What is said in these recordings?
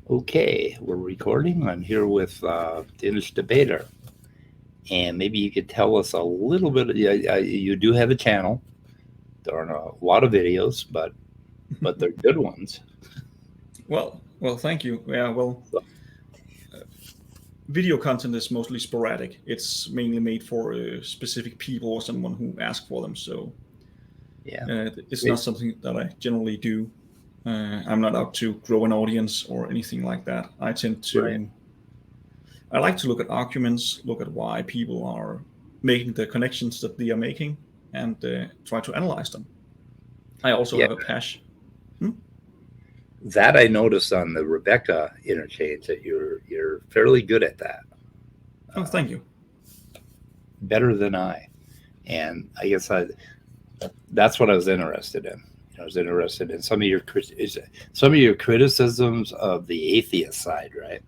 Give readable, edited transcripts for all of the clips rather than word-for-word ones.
Okay, we're recording. I'm here with Danish debater, and maybe you could tell us a little bit. Yeah, you do have a channel. There aren't a lot of videos, but they're good ones. Well, thank you. Yeah, well, So, video content is mostly sporadic. It's mainly made for specific people or someone who asks for them. So yeah, it's not great, something that I generally do. I'm not out to grow an audience or anything like that. right. I like to look at arguments, look at why people are making the connections that they are making, and try to analyze them. I also Yeah, have a passion. Hmm? that I noticed on the Rebecca interchange that you're fairly good at that, Oh, uh, thank you. better than I. And I guess that's what I was interested in. I was interested in some of your criticisms of the atheist side, right,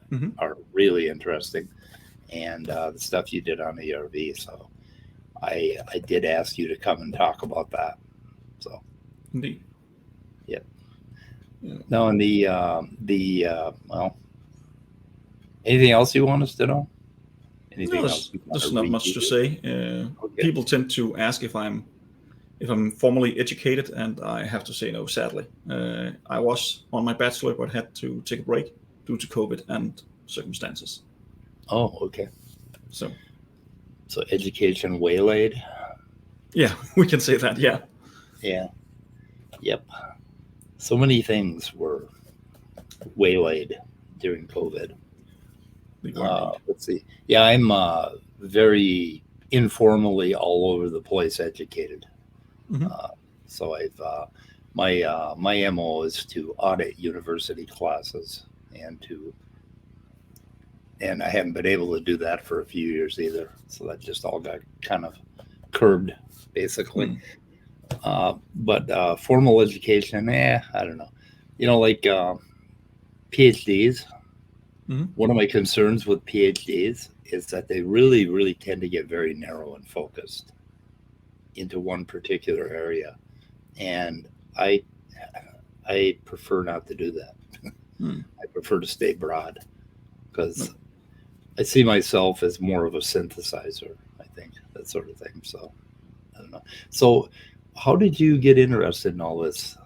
Hmm. are really interesting, and the stuff you did on ERV. So I did ask you to come and talk about that. So Indeed. yeah. Yeah. No, and well, anything else you want us to know? No, Anything else you want to there's not much review? to say. Okay. People tend to ask if I'm formally educated, and I have to say no. Sadly, I was on my bachelor, but had to take a break due to COVID and circumstances. Oh, okay. So So education waylaid. yeah, we can say that. Yeah, Yeah. Yep. So many things were waylaid during COVID. we were indeed. Let's see. Yeah, I'm very informally all over the place educated. Hmm. Uh, so my MO is to audit university classes and to and I haven't been able to do that for a few years either. So that just all got kind of curbed basically. Hmm. But formal education, I don't know. Like PhDs. Hmm. One of my concerns with PhDs is that they really, really tend to get very narrow and focused into one particular area, and I I prefer not to do that. Hmm. I prefer to stay broad No. because I see myself as more of a synthesizer. I think that sort of thing. So I don't know. So how did you get interested in all this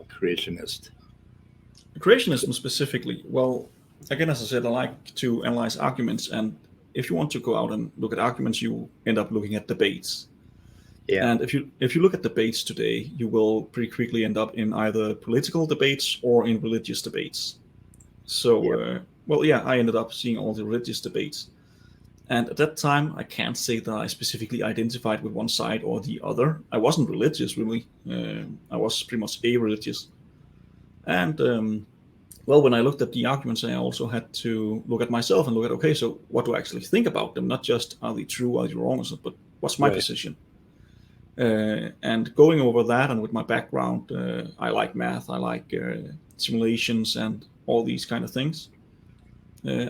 creationist? Creationism specifically. Well, again, as I said, I like to analyze arguments, and if you want to go out and look at arguments, you end up looking at debates. Yeah, And if you look at debates today, you will pretty quickly end up in either political debates or in religious debates. So, yeah, well, yeah, I ended up seeing all the religious debates. And at that time, I can't say that I specifically identified with one side or the other. I wasn't religious, really. I was pretty much a-religious. And, well, when I looked at the arguments, I also had to look at myself and look at, okay, so what do I actually think about them? Not just are they true, are they wrong, but what's my right. position? And going over that, and with my background, I like math, I like simulations, and all these kind of things.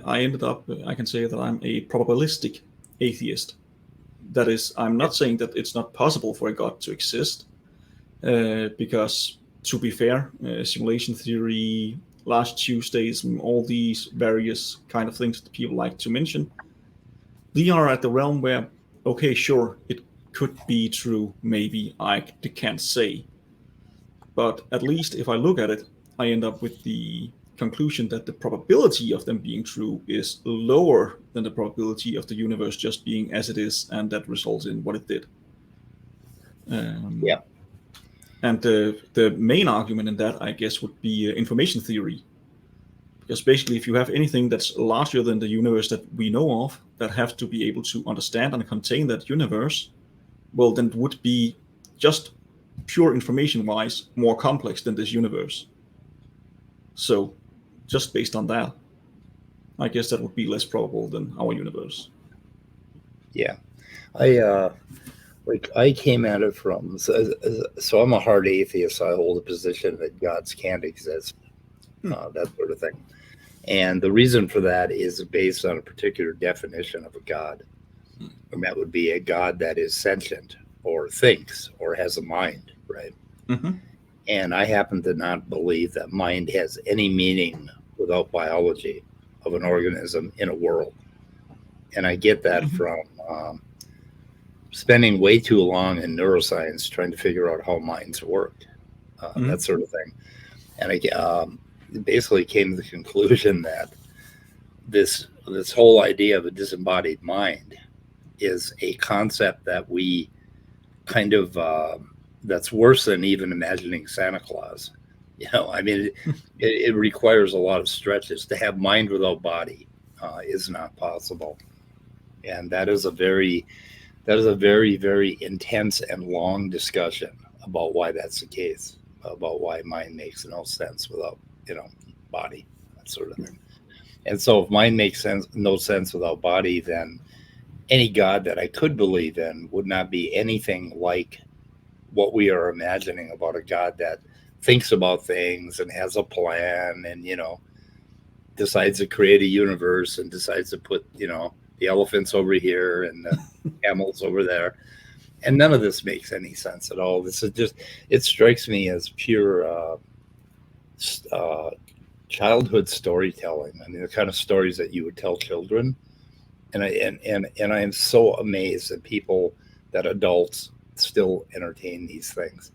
I ended up, I can say that I'm a probabilistic atheist. That is, I'm Yeah, not saying that it's not possible for a God to exist, because to be fair, simulation theory, last Tuesdays, and all these various kind of things that people like to mention, they are at the realm where, okay, sure, it could be true, maybe I can't say, but at least if I look at it, I end up with the conclusion that the probability of them being true is lower than the probability of the universe just being as it is, and that results in what it did. Um, yeah, and the main argument in that, I guess, would be information theory, because basically, if you have anything that's larger than the universe that we know of, that have to be able to understand and contain that universe, well, then it would be just pure information wise more complex than this universe. So, just based on that, I guess that would be less probable than our universe. yeah. I like I came at it from so I'm a hard atheist. So I hold a position that gods can't exist, Hmm. that sort of thing. And the reason for that is based on a particular definition of a god, and that would be a god that is sentient or thinks or has a mind, right? Mm-hmm. And I happen to not believe that mind has any meaning without biology of an organism in a world. And I get that from spending way too long in neuroscience trying to figure out how minds work, that sort of thing. And I basically came to the conclusion that this whole idea of a disembodied mind is a concept that we kind of that's worse than even imagining Santa Claus. I mean, it requires a lot of stretches. To have mind without body is not possible, and that is a very, very intense and long discussion about why that's the case, about why mind makes no sense without body, that sort of thing. And so, if mind makes no sense without body, then any God that I could believe in would not be anything like what we are imagining about a God that thinks about things and has a plan and, decides to create a universe and decides to put, the elephants over here and the camels over there. And none of this makes any sense at all. This is just, it strikes me as pure childhood storytelling. I mean, the kind of stories that you would tell children. And I am so amazed at people, that adults still entertain these things,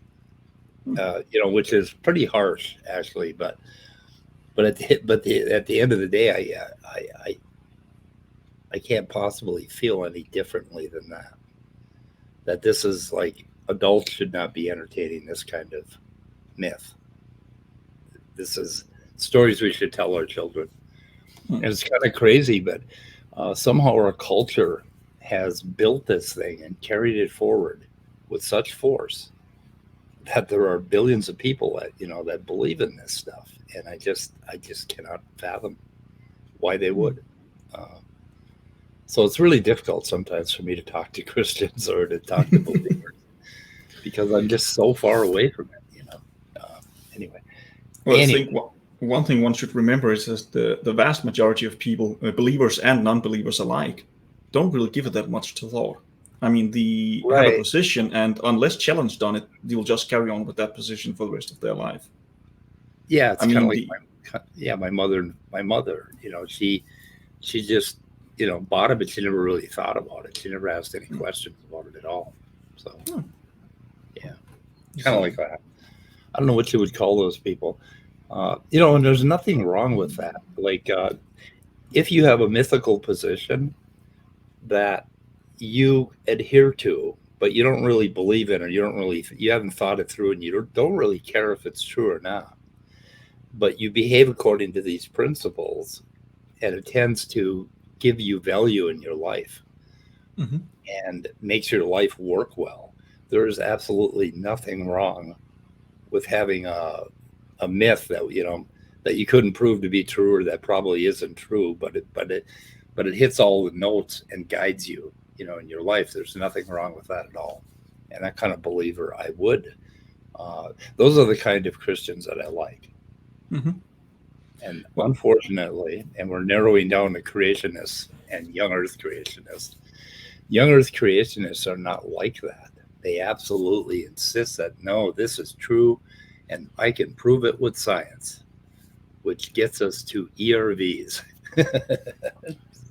which is pretty harsh, actually. But at the end of the day, I can't possibly feel any differently than that. That this is like, adults should not be entertaining this kind of myth. This is stories we should tell our children. And it's kind of crazy, but somehow our culture has built this thing and carried it forward with such force that there are billions of people that that believe in this stuff, and I just cannot fathom why they would. So it's really difficult sometimes for me to talk to Christians or to talk to believers because I'm just so far away from it. Anyway. Well, I think one thing one should remember is that the vast majority of people, believers and non-believers alike, don't really give it that much to thought. I mean, they have a position, and unless challenged on it, they will just carry on with that position for the rest of their life. Yeah, it's kind of like my mother. She just bought it, but she never really thought about it. She never asked any questions about it at all. So yeah, kind of like that. I don't know what you would call those people. And there's nothing wrong with that. Like, if you have a mythical position that you adhere to, but you don't really believe in, or you haven't thought it through, and you don't really care if it's true or not, but you behave according to these principles, and it tends to give you value in your life and makes your life work well. There is absolutely nothing wrong with having a myth that you couldn't prove to be true, or that probably isn't true, but it hits all the notes and guides you, in your life. There's nothing wrong with that at all. And that kind of believer, I would. Those are the kind of Christians that I like. And unfortunately, and we're narrowing down to creationists and young Earth creationists. Young Earth creationists are not like that. They absolutely insist that, no, this is true, and I can prove it with science, which gets us to ERVs.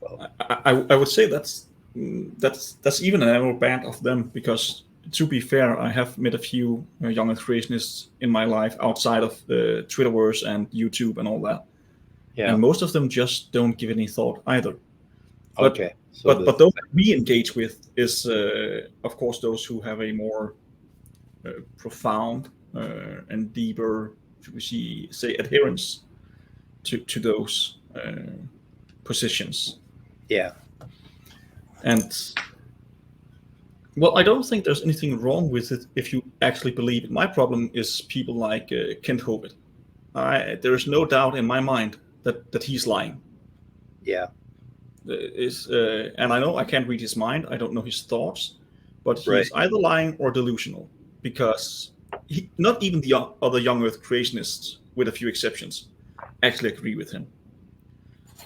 So. I would say that's even a narrow band of them, because to be fair, I have met a few young Earth creationists in my life outside of the Twitterverse and YouTube and all that. Yeah. And most of them just don't give any thought either. But, okay. So but those we engage with is, of course, those who have a more profound and deeper, should we say, adherence to those positions. Yeah. And well, I don't think there's anything wrong with it if you actually believe it. My problem is people like Kent Hovind. There is no doubt in my mind that he's lying. Yeah. And I know I can't read his mind. I don't know his thoughts, but he's either lying or delusional, because not even the other young Earth creationists, with a few exceptions, actually agree with him.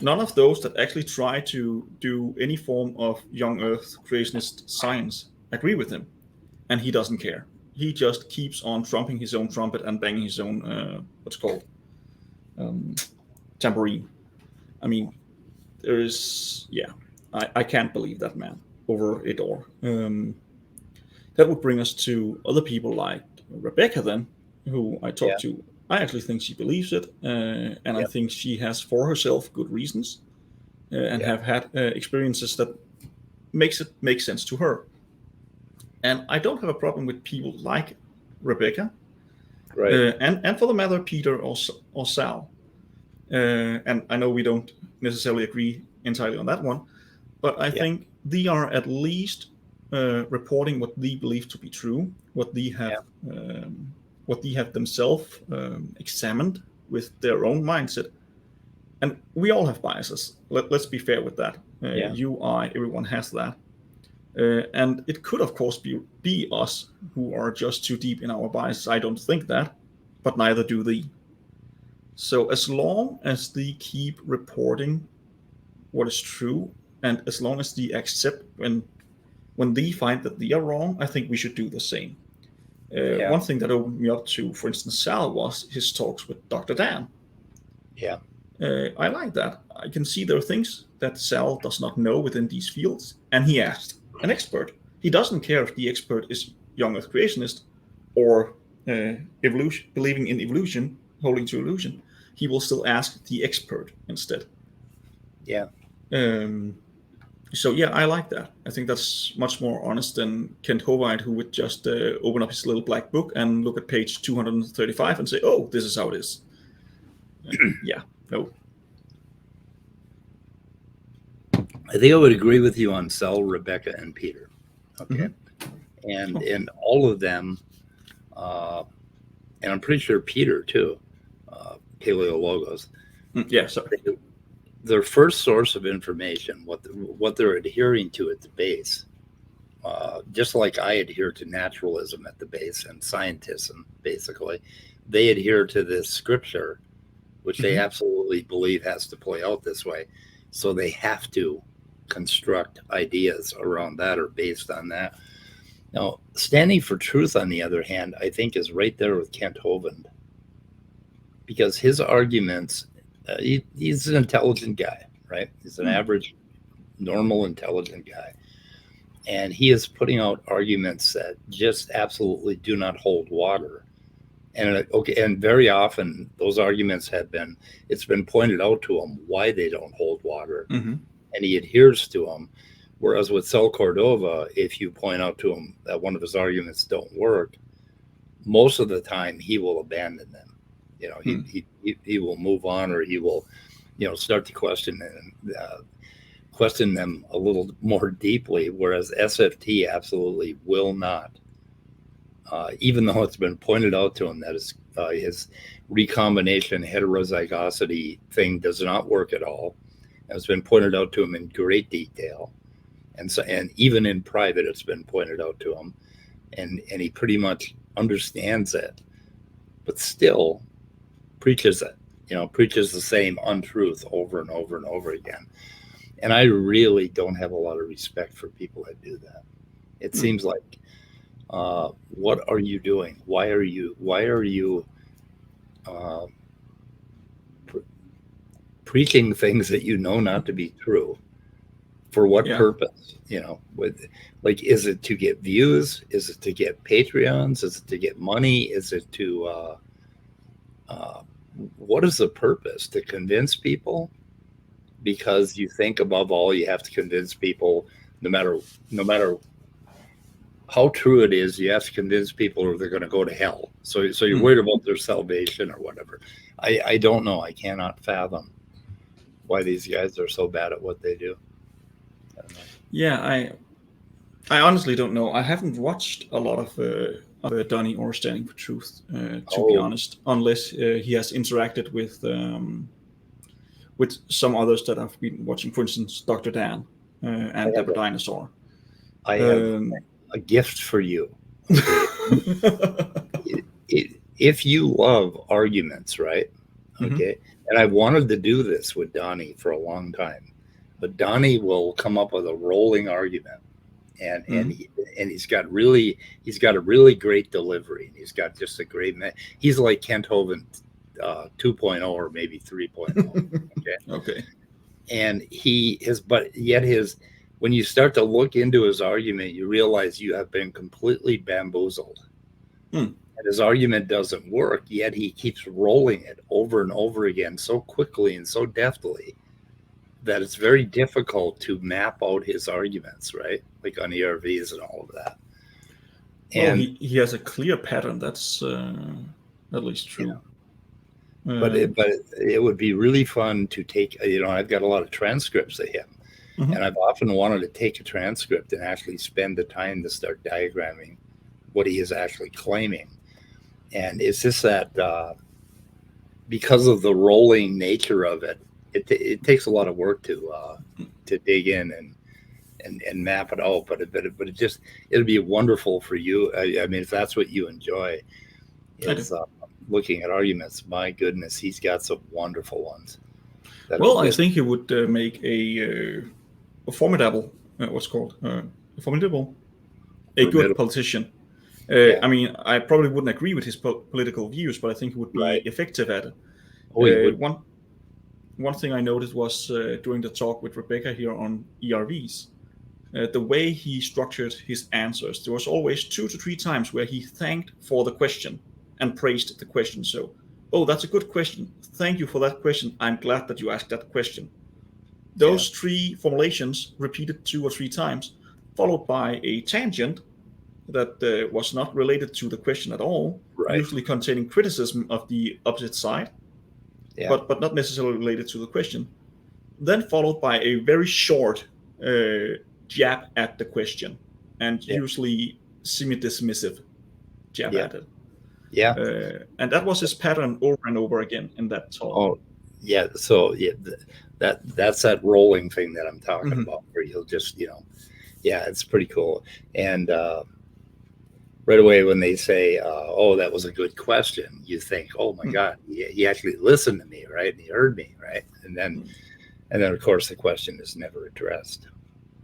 None of those that actually try to do any form of young Earth creationist science agree with him, and he doesn't care. He just keeps on trumping his own trumpet and banging his own tambourine. I mean, there is, I can't believe that man over it all. That would bring us to other people like Rebecca, then, who I talked to. I actually think she believes it, and I think she has for herself good reasons, and have had experiences that makes it make sense to her. And I don't have a problem with people like Rebecca, Right. and for the matter, Peter or Sal. And I know we don't necessarily agree entirely on that one, but I think they are at least reporting what they believe to be true, what they have themselves examined with their own mindset. And we all have biases. Let's be fair with that. You, I, everyone has that. And it could, of course, be us who are just too deep in our biases. I don't think that, but neither do they. So as long as they keep reporting what is true, and as long as they accept when they find that they are wrong, I think we should do the same. One thing that opened me up to, for instance, Sal, was his talks with Dr. Dan. Yeah. I like that. I can see there are things that Sal does not know within these fields, and he asked an expert. He doesn't care if the expert is young Earth creationist or evolution, believing in evolution, holding to illusion. He will still ask the expert instead. Yeah. So yeah, I like that. I think that's much more honest than Kent Hovide, who would just open up his little black book and look at page 235 and say, "Oh, this is how it is." No. I think I would agree with you on Sal, Rebecca, and Peter. Okay. And all of them, and I'm pretty sure Peter too, Paleologos. Sorry. Their first source of information, what they're adhering to at the base, just like I adhere to naturalism at the base and scientism, basically, they adhere to this scripture, which they absolutely believe has to play out this way. So they have to construct ideas around that or based on that. Now, standing for truth, on the other hand, I think is right there with Kent Hovind, because his arguments, he's an intelligent guy, right? He's an average, normal, intelligent guy. And he is putting out arguments that just absolutely do not hold water. And very often those arguments it's been pointed out to him why they don't hold water. And he adheres to them. Whereas with Sal Cordova, if you point out to him that one of his arguments don't work, most of the time he will abandon them. He will move on, or he will, start to question them a little more deeply. Whereas SFT absolutely will not. Even though it's been pointed out to him that his recombination heterozygosity thing does not work at all. It's been pointed out to him in great detail. And even in private, it's been pointed out to him. And he pretty much understands it, but still preaches it, preaches the same untruth over and over and over again. And I really don't have a lot of respect for people that do that. It seems like, what are you doing? Why are you preaching things that you know not to be true? For what purpose? Is it to get views? Is it to get Patreons? Is it to get money? Is it to what is the purpose? To convince people? Because you think above all you have to convince people, no matter how true it is, you have to convince people or they're going to go to hell. So you're worried about their salvation or whatever. I don't know. I cannot fathom why these guys are so bad at what they do. I honestly don't know. I haven't watched a lot of Donnie or Standing for Truth, to be honest, unless he has interacted with some others that I've been watching. For instance, Dr. Dan and Deborah Dinosaur. I have a gift for you. If you love arguments, right? Okay. And I wanted to do this with Donnie for a long time, but Donnie will come up with a rolling argument, and he's got a really great delivery, and he's got just a great man. He's like Kent Hovind 2.0 or maybe 3.0. Okay. Okay. And when you start to look into his argument, you realize you have been completely bamboozled. Hmm. And his argument doesn't work, yet he keeps rolling it over and over again so quickly and so deftly that it's very difficult to map out his arguments, right? Like on ERVs and all of that. Well, And he has a clear pattern. That's at least true. but it would be really fun to take, I've got a lot of transcripts of him, Mhm. and I've often wanted to take a transcript and actually spend the time to start diagramming what he is actually claiming. And it's just that because of the rolling nature of it, it takes a lot of work to dig in and map it out. But it'll be wonderful for you. I mean, if that's what you enjoy, is looking at arguments. My goodness, he's got some wonderful ones. Well, I think he would make a formidable, what's called formidable, a good politician. Yeah. I mean, I probably wouldn't agree with his political views, but I think he would be effective at it. Oh, he would. One thing I noticed was during the talk with Rebecca here on ERVs, the way he structured his answers, there was always 2 to 3 times where he thanked for the question and praised the question. So, oh, that's a good question. Thank you for that question. I'm glad that you asked that question. Those 3 formulations repeated 2 or 3 times, followed by a tangent that was not related to the question at all, usually containing criticism of the opposite side, but not necessarily related to the question. Then followed by a very short jab at the question, and usually semi-dismissive jab at it. Yeah. And that was his pattern over and over again in that talk. Oh, yeah. So that's that rolling thing that I'm talking about, where you'll just, it's pretty cool. And right away when they say, "Oh, that was a good question," you think, "Oh my God, he actually listened to me, right? And he heard me, right?" And then of course the question is never addressed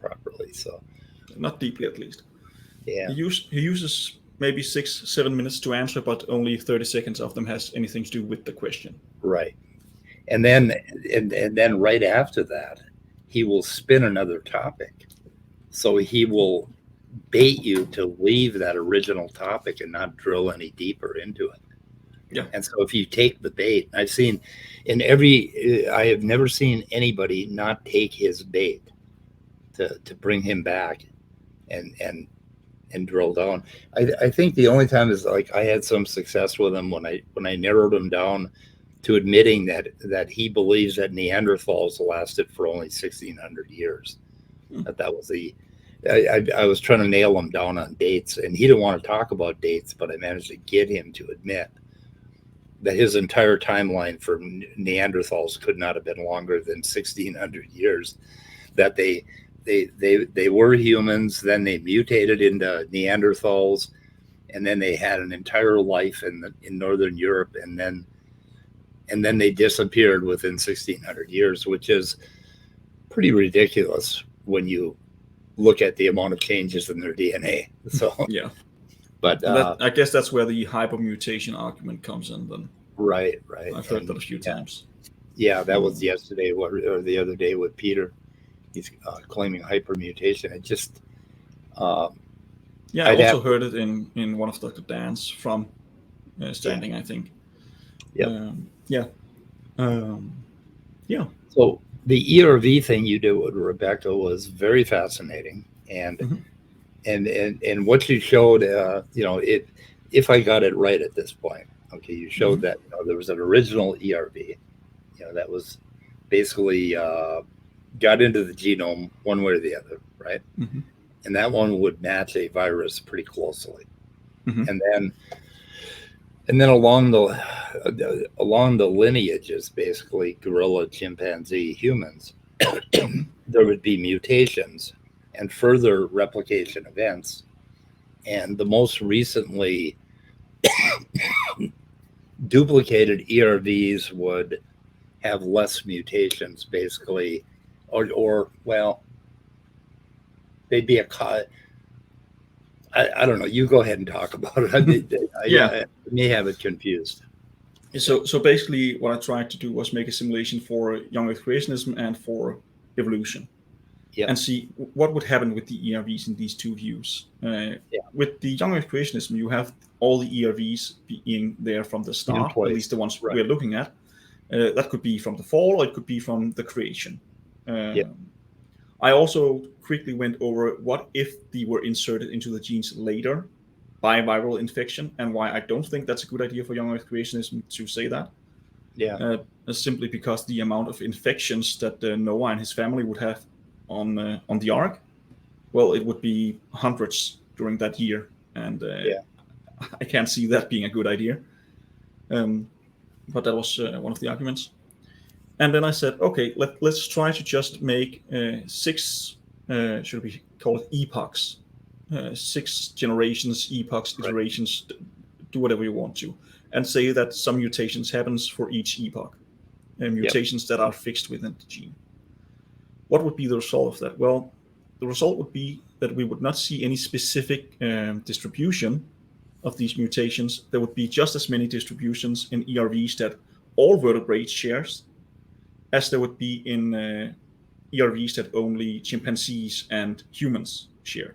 properly. So not deeply, at least. Yeah. He uses maybe 6-7 minutes to answer, but only 30 seconds of them has anything to do with the question. Right. And then right after that, he will spin another topic. So he will bait you to leave that original topic and not drill any deeper into it. Yeah. And so if you take the bait, I have never seen anybody not take his bait to bring him back and drill down. I think the only time is like I had some success with him when I narrowed him down to admitting that he believes that Neanderthals lasted for only 1,600 years. That was I was trying to nail him down on dates, and he didn't want to talk about dates, but I managed to get him to admit that his entire timeline for Neanderthals could not have been longer than 1,600 years. That they were humans, then they mutated into Neanderthals, and then they had an entire life in Northern Europe, and then they disappeared within 1,600 years, which is pretty ridiculous when you look at the amount of changes in their DNA. So yeah, but I guess that's where the hypermutation argument comes in. Then right. I've heard that a few times. Yeah, that was yesterday or the other day with Peter. He's claiming hypermutation. It just I also heard it in one of Dr. Dan's from Standing, I think. Yeah. So the ERV thing you did with Rebecca was very fascinating, and what you showed, if I got it right at this point, okay, you showed that there was an original ERV, that was basically got into the genome one way or the other, right? And that one would match a virus pretty closely, and then along the lineages, basically gorilla, chimpanzee, humans, there would be mutations and further replication events. And the most recently duplicated ERVs would have less mutations, basically, or they'd be I don't know. You go ahead and talk about it. I may have it confused. So basically, what I tried to do was make a simulation for young Earth creationism and for evolution, Yeah. and see what would happen with the ERVs in these two views. Yeah. With the young Earth creationism, you have all the ERVs being there from the In start, place. at least the ones Right. we're looking at. That could be from the fall, or it could be from the creation. Yeah. I also quickly went over what if they were inserted into the genes later by viral infection, and why I don't think that's a good idea for young Earth creationism to say that. Yeah. Simply because the amount of infections that Noah and his family would have on the Ark, well, it would be hundreds during that year, and Yeah. I can't see that being a good idea. But that was one of the arguments. And then I said, okay, let's try to just make six, should we call it epochs, 6 generations, epochs, Right. iterations, do whatever you want to, and say that some mutations happens for each epoch, mutations that are fixed within the gene. What would be the result of that? Well, the result would be that we would not see any specific distribution of these mutations. There would be just as many distributions in ERVs that all vertebrates shares as there would be in ERVs that only chimpanzees and humans share.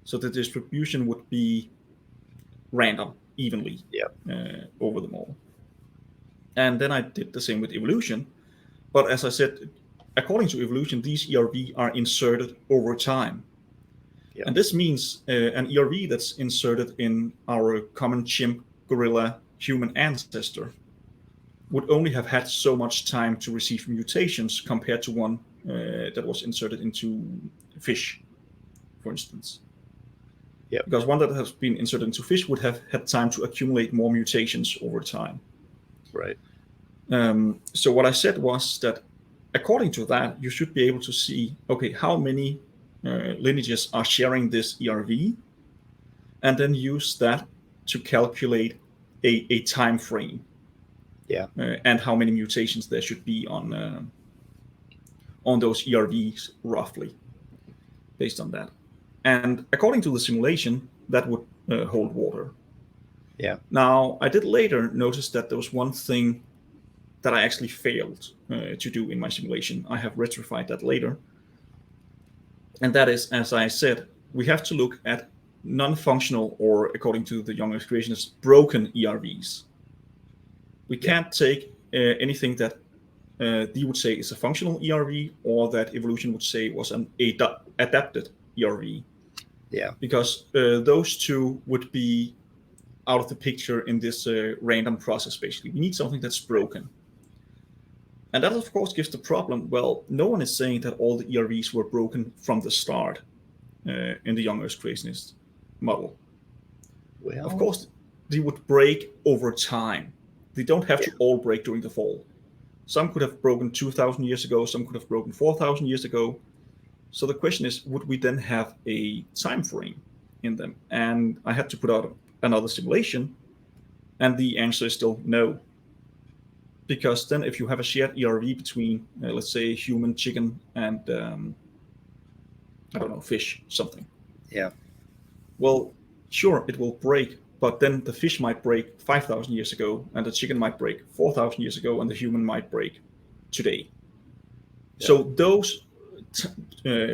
So the distribution would be random, evenly over them all. And then I did the same with evolution. But as I said, according to evolution, these ERV are inserted over time. Yeah. And this means an ERV that's inserted in our common chimp, gorilla, human ancestor would only have had so much time to receive mutations compared to one that was inserted into fish, for instance. Yeah. Because one that has been inserted into fish would have had time to accumulate more mutations over time. Right. So what I said was that according to that, you should be able to see, okay, how many lineages are sharing this ERV, and then use that to calculate a time frame. Yeah. And how many mutations there should be on those ERVs roughly, based on that. And according to the simulation, that would hold water. Yeah. Now, I did later notice that there was one thing that I actually failed to do in my simulation. I have rectified that later. And that is, as I said, we have to look at non-functional, or according to the young Earth creationists, broken ERVs. We can't take anything that they would say is a functional ERV, or that evolution would say was an adapted ERV. Yeah. Because those two would be out of the picture in this random process, basically. We need something that's broken. And that, of course, gives the problem. Well, no one is saying that all the ERVs were broken from the start in the young Earth creationist model. Well, of course, they would break over time. They don't have to all break during the fall. Some could have broken 2,000 years ago. Some could have broken 4,000 years ago. So the question is, would we then have a time frame in them? And I had to put out another simulation, and the answer is still no. Because then if you have a shared ERV between, let's say, human, chicken, and, I don't know, fish, something. Yeah. Well, sure, it will break, but then the fish might break 5,000 years ago, and the chicken might break 4,000 years ago, and the human might break today. Yeah. So those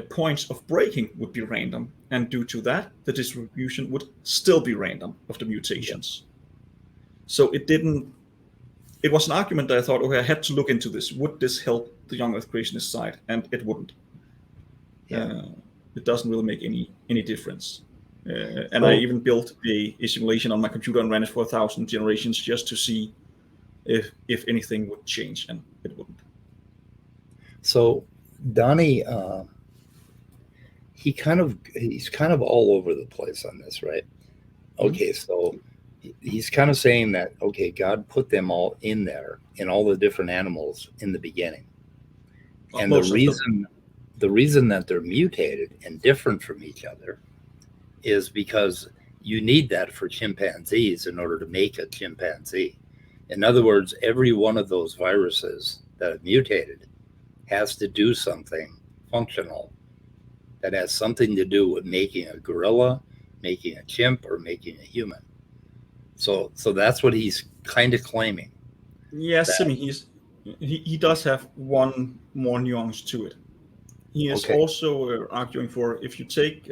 points of breaking would be random, and due to that, the distribution would still be random of the mutations. Yeah. So it was an argument that I thought, okay, I had to look into this. Would this help the young Earth creationist side? And it wouldn't. Yeah. It doesn't really make any difference. And I even built a simulation on my computer and ran it for 1,000 generations just to see if anything would change, and it wouldn't. So Donnie, he's kind of all over the place on this, right? Okay, so he's kind of saying that, okay, God put them all in there, in all the different animals in the beginning. And the reason that they're mutated and different from each other is because you need that for chimpanzees in order to make a chimpanzee. In other words, every one of those viruses that have mutated has to do something functional that has something to do with making a gorilla, making a chimp, or making a human. So that's what he's kind of claiming. Yes, I That mean he does have one more nuance to it. He is okay, also arguing for, if you take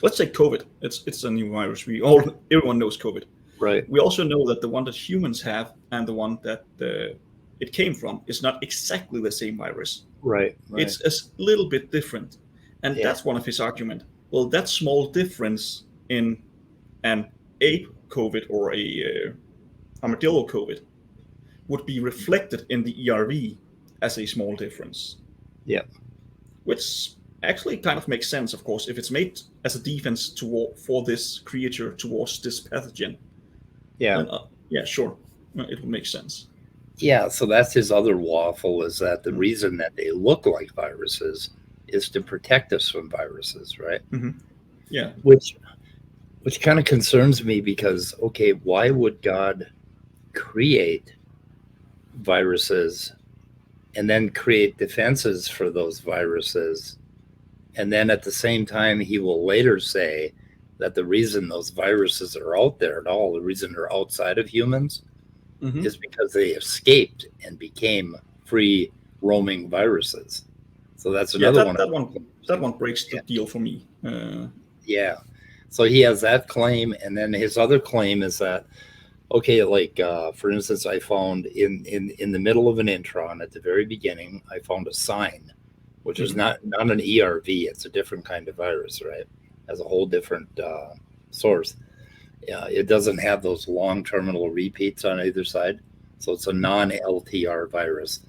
let's say COVID, it's a new virus. Everyone knows COVID. right, We also know that the one that humans have and the one that it came from is not exactly the same virus. right, It's a little bit different, and yeah, that's one of his argument. Well, that small difference in an ape COVID or a armadillo COVID would be reflected in the ERV as a small difference, yeah, which actually kind of makes sense, of course, if it's made as a defense for this creature towards this pathogen. yeah, Then, yeah, sure, it would make sense. yeah. So that's his other waffle, is that the Mm-hmm. reason that they look like viruses is to protect us from viruses, right? Mm-hmm. Yeah. Which kind of concerns me, because okay, why would God create viruses and then create defenses for those viruses, and then at the same time he will later say that the reason those viruses are out there at all, the reason they're outside of humans, Mm-hmm. is because they escaped and became free roaming viruses. So that's Yeah, another one. that one breaks the Yeah, deal for me. yeah. So he has that claim, and then his other claim is that okay, like for instance, I found in the middle of an intron at the very beginning, I found a sign, which is Mm-hmm. not an ERV. It's a different kind of virus, right? Has a whole different source. It doesn't have those long terminal repeats on either side, so it's a non-LTR virus.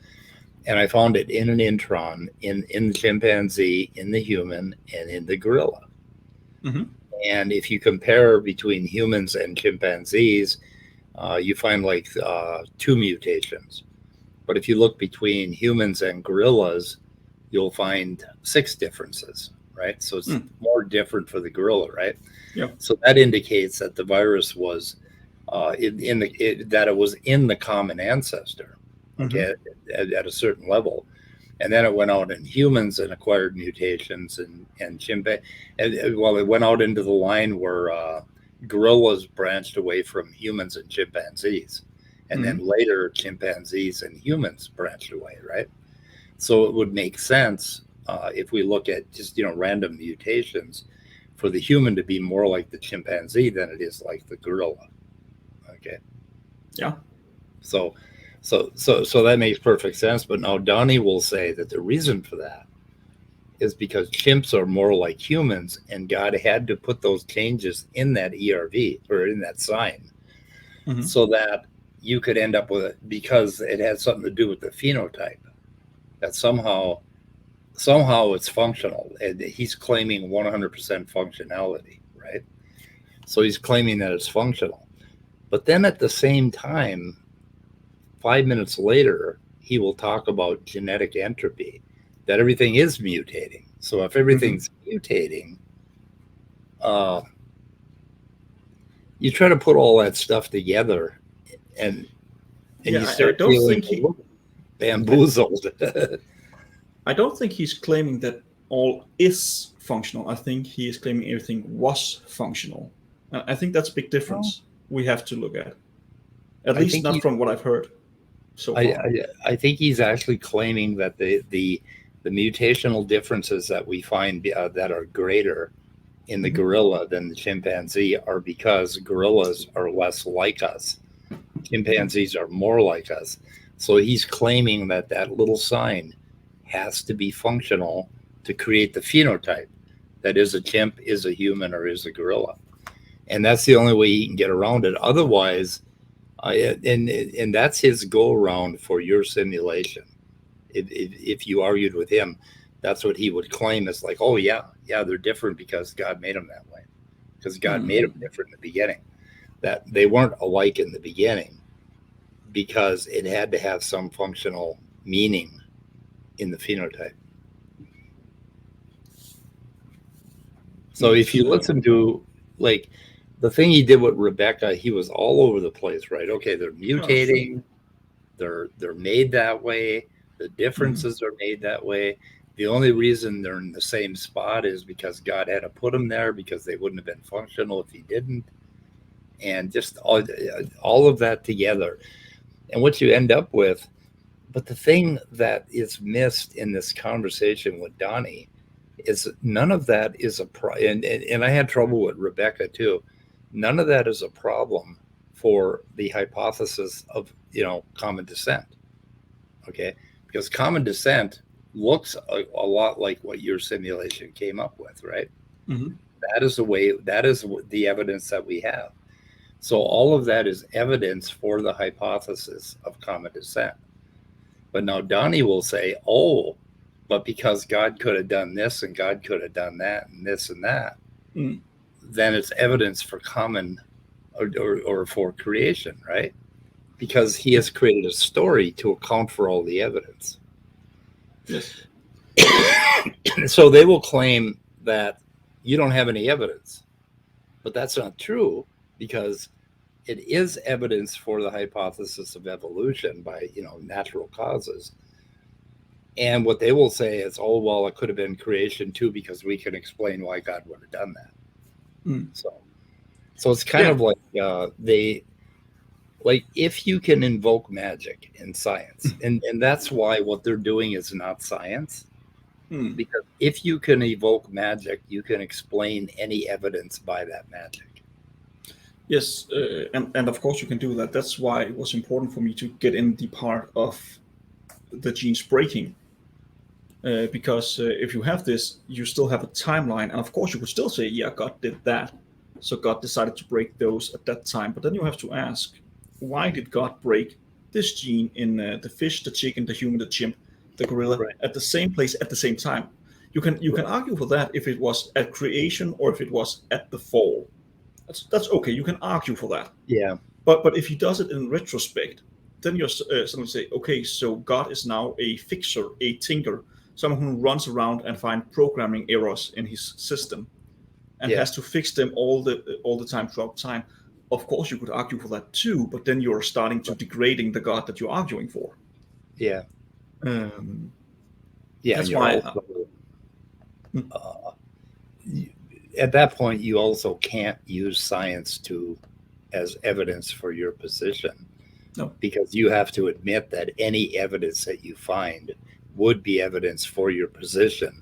And I found it in an intron in the chimpanzee, in the human, and in the gorilla. Mm-hmm. And if you compare between humans and chimpanzees, you find like two mutations. But if you look between humans and gorillas, you'll find six differences, right? So it's more different for the gorilla, right? Yeah. So that indicates that the virus was that it was in the common ancestor, Mm-hmm. okay, at a certain level, and then it went out in humans and acquired mutations and chimpanzees. And well, it went out into the line where gorillas branched away from humans and chimpanzees, and Mm-hmm. then later chimpanzees and humans branched away, right? So it would make sense if we look at just random mutations for the human to be more like the chimpanzee than it is like the gorilla. Okay. Yeah. So that makes perfect sense. But now Donnie will say that the reason for that is because chimps are more like humans, and God had to put those changes in that ERV or in that sign, Mm-hmm. so that you could end up with it, because it has something to do with the phenotype, that somehow it's functional. And he's claiming 100% functionality, right? So he's claiming that it's functional. But then at the same time, 5 minutes later, he will talk about genetic entropy, that everything is mutating. So if Mm-hmm. everything's mutating, uh, you try to put all that stuff together, and you Yeah. I start don't feeling think a he. little I, bamboozled. I don't think he's claiming that all is functional. I think he is claiming everything was functional. I think that's a big Well, difference we have to look at. At I least think not from what I've heard so I, far. I think he's actually claiming that the mutational differences that we find that are greater in the Mm-hmm. gorilla than the chimpanzee are because gorillas are less like us. Chimpanzees are more like us. So he's claiming that that little sign has to be functional to create the phenotype that is a chimp, is a human, or is a gorilla. And that's the only way he can get around it. Otherwise, and that's his go around for your simulation. If you argued with him, that's what he would claim. Is like, oh yeah, they're different because God made them that way. Because God made them different in the beginning. That they weren't alike in the beginning because it had to have some functional meaning in the phenotype. So if It's you listen to like the thing he did with Rebecca, he was all over the place, right? Okay, they're oh, sure. mutating, they're made that way, the Mm-hmm. differences are made that way. The only reason they're in the same spot is because God had to put them there, because they wouldn't have been functional if he didn't. and just all of that together. And what you end up with, but the thing that is missed in this conversation with Donnie is none of that is and I had trouble with Rebecca too. None of that is a problem for the hypothesis of, common descent. Okay. Because common descent looks a lot like what your simulation came up with, right? Mm-hmm. That is the evidence that we have. So all of that is evidence for the hypothesis of common descent. But now Donnie will say, oh, but because God could have done this and God could have done that and this and that, then it's evidence for common or for creation, right? Because he has created a story to account for all the evidence. Yes. So they will claim that you don't have any evidence, but that's not true, because it is evidence for the hypothesis of evolution by, natural causes. And what they will say is, oh, well, it could have been creation too, because we can explain why God would have done that. So it's kind of like if you can invoke magic in science, and that's why what they're doing is not science, because if you can evoke magic, you can explain any evidence by that magic. Yes, and of course you can do that. That's why it was important for me to get in the part of the genes breaking. Because if you have this, you still have a timeline. And of course you could still say, yeah, God did that. So God decided to break those at that time. But then you have to ask, why did God break this gene in the fish, the chicken, the human, the chimp, the gorilla at the same place at the same time? You can argue for that if it was at creation or if it was at the fall. That's okay. You can argue for that. Yeah. But if he does it in retrospect, then you're suddenly say, okay, so God is now a fixer, a tinker, someone who runs around and finds programming errors in his system and has to fix them all the time throughout time. Of course, you could argue for that too, but then you're starting to degrading the God that you're arguing for. Yeah. That's why. At that point, you also can't use science as evidence for your position. No. Because you have to admit that any evidence that you find would be evidence for your position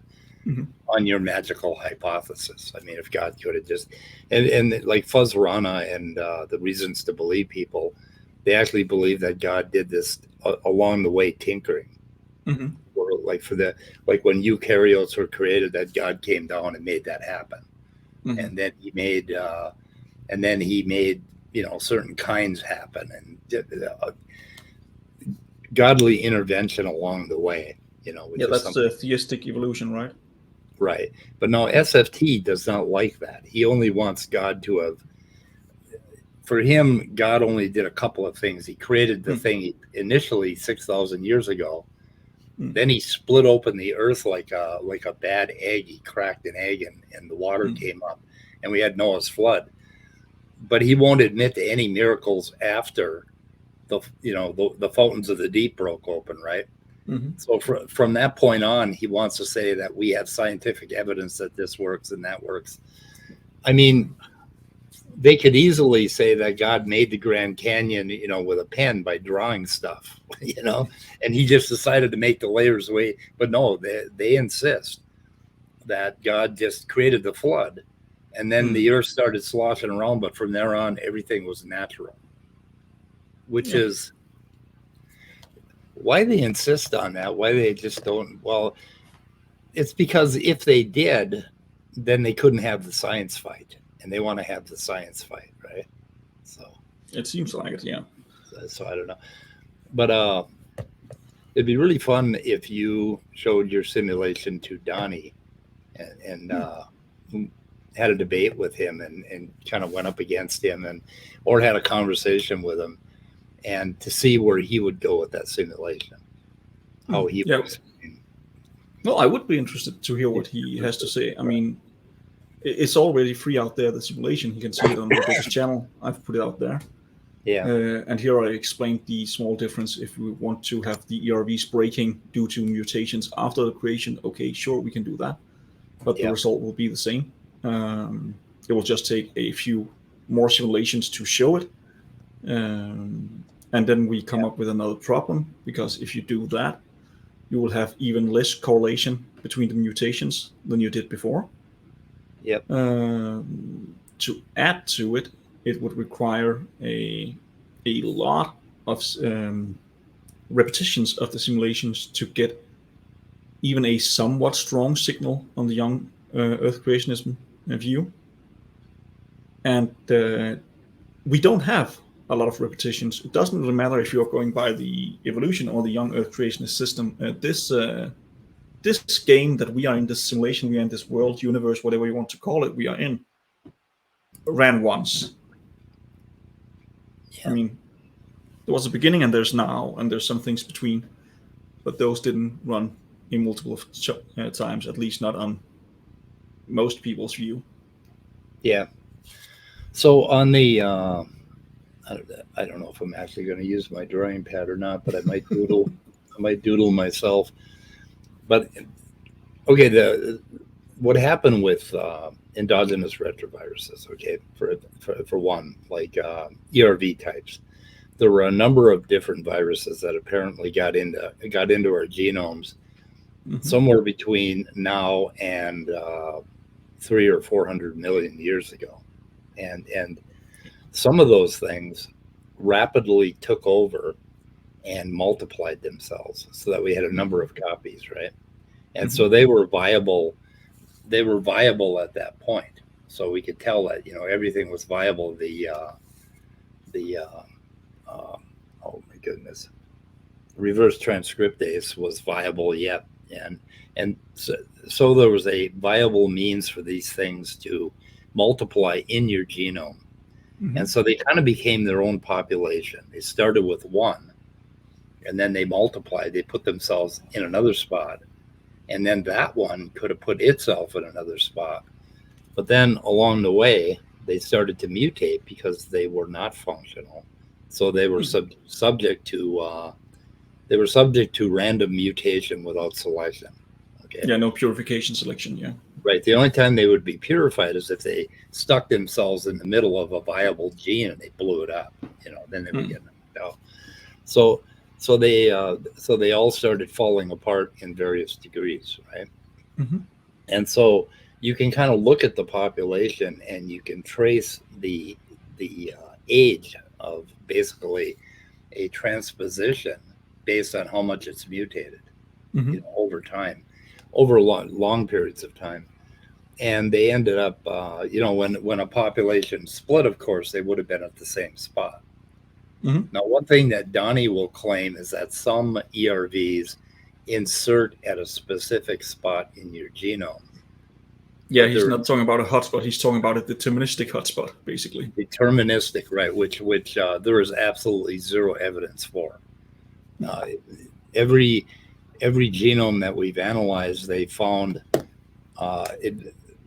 on your magical hypothesis. I mean, if God could have just, and like Fuzz Rana and the Reasons to Believe people, they actually believe that God did this along the way tinkering. Or like when eukaryotes were created, that God came down and made that happen. And then he made, certain kinds happen, and godly intervention along the way. That's the theistic evolution, right? Right. But no, SFT does not like that. He only wants God to have. For him, God only did a couple of things. He created the thing initially 6,000 years ago. Then he split open the earth like a bad egg. He cracked an egg, and the water came up, and we had Noah's flood. But he won't admit to any miracles after the fountains of the deep broke open, right? So from that point on, he wants to say that we have scientific evidence that this works and that works. I mean, they could easily say that God made the Grand Canyon, with a pen by drawing stuff, and he just decided to make the layers way. But no, they insist that God just created the flood, and then the earth started sloshing around. But from there on, everything was natural, which is why they insist on that. Why they just don't. Well, it's because if they did, then they couldn't have the science fight. And they want to have the science fight, right? So it seems like it, yeah. So I don't know, but it'd be really fun if you showed your simulation to Donnie and had a debate with him and kind of went up against him or had a conversation with him, and to see where he would go with that simulation, how he works. Well, I would be interested to hear what he has to say. I mean, it's already free out there, the simulation. You can see it on Rebecca's channel. I've put it out there. Yeah. And here I explained the small difference. If we want to have the ERVs breaking due to mutations after the creation, okay, sure, we can do that. But the result will be the same. It will just take a few more simulations to show it. And then we come up with another problem, because if you do that, you will have even less correlation between the mutations than you did before. Yep. To add to it, it would require a lot of repetitions of the simulations to get even a somewhat strong signal on the young Earth creationism view. And we don't have a lot of repetitions. It doesn't really matter if you're going by the evolution or the young Earth creationist system. This game that we are in, this simulation we are in, this world, universe, whatever you want to call it, we are in, ran once. Yeah. I mean, there was a beginning and there's now, and there's some things between, but those didn't run in multiple times, at least not on most people's view. Yeah. So on the, I don't know if I'm actually going to use my drawing pad or not, but I might doodle. I might doodle myself. But okay, what happened with endogenous retroviruses? Okay, for one, like ERV types, there were a number of different viruses that apparently got into our genomes somewhere between now and 300 or 400 million years ago, and some of those things rapidly took over and multiplied themselves, so that we had a number of copies, right? And so they were viable. They were viable at that point, so we could tell that everything was viable. Oh my goodness, reverse transcriptase was viable yet, and so there was a viable means for these things to multiply in your genome. And so they kind of became their own population. They started with one, and then they multiplied. They put themselves in another spot, and then that one could have put itself in another spot. But then along the way, they started to mutate because they were not functional. So they were subject to random mutation without selection. Okay. Yeah, no purification selection. Yeah. Right. The only time they would be purified is if they stuck themselves in the middle of a viable gene and they blew it up. Then they would get knocked out. So they all started falling apart in various degrees, right? And so you can kind of look at the population and you can trace the age of basically a transposition based on how much it's mutated over time, over long periods of time. And they ended up, when a population split, of course, they would have been at the same spot. Now, one thing that Donnie will claim is that some ERVs insert at a specific spot in your genome. Yeah, he's not talking about a hotspot. He's talking about a deterministic hotspot, basically. Deterministic, right? Which there is absolutely zero evidence for. Every genome that we've analyzed, they found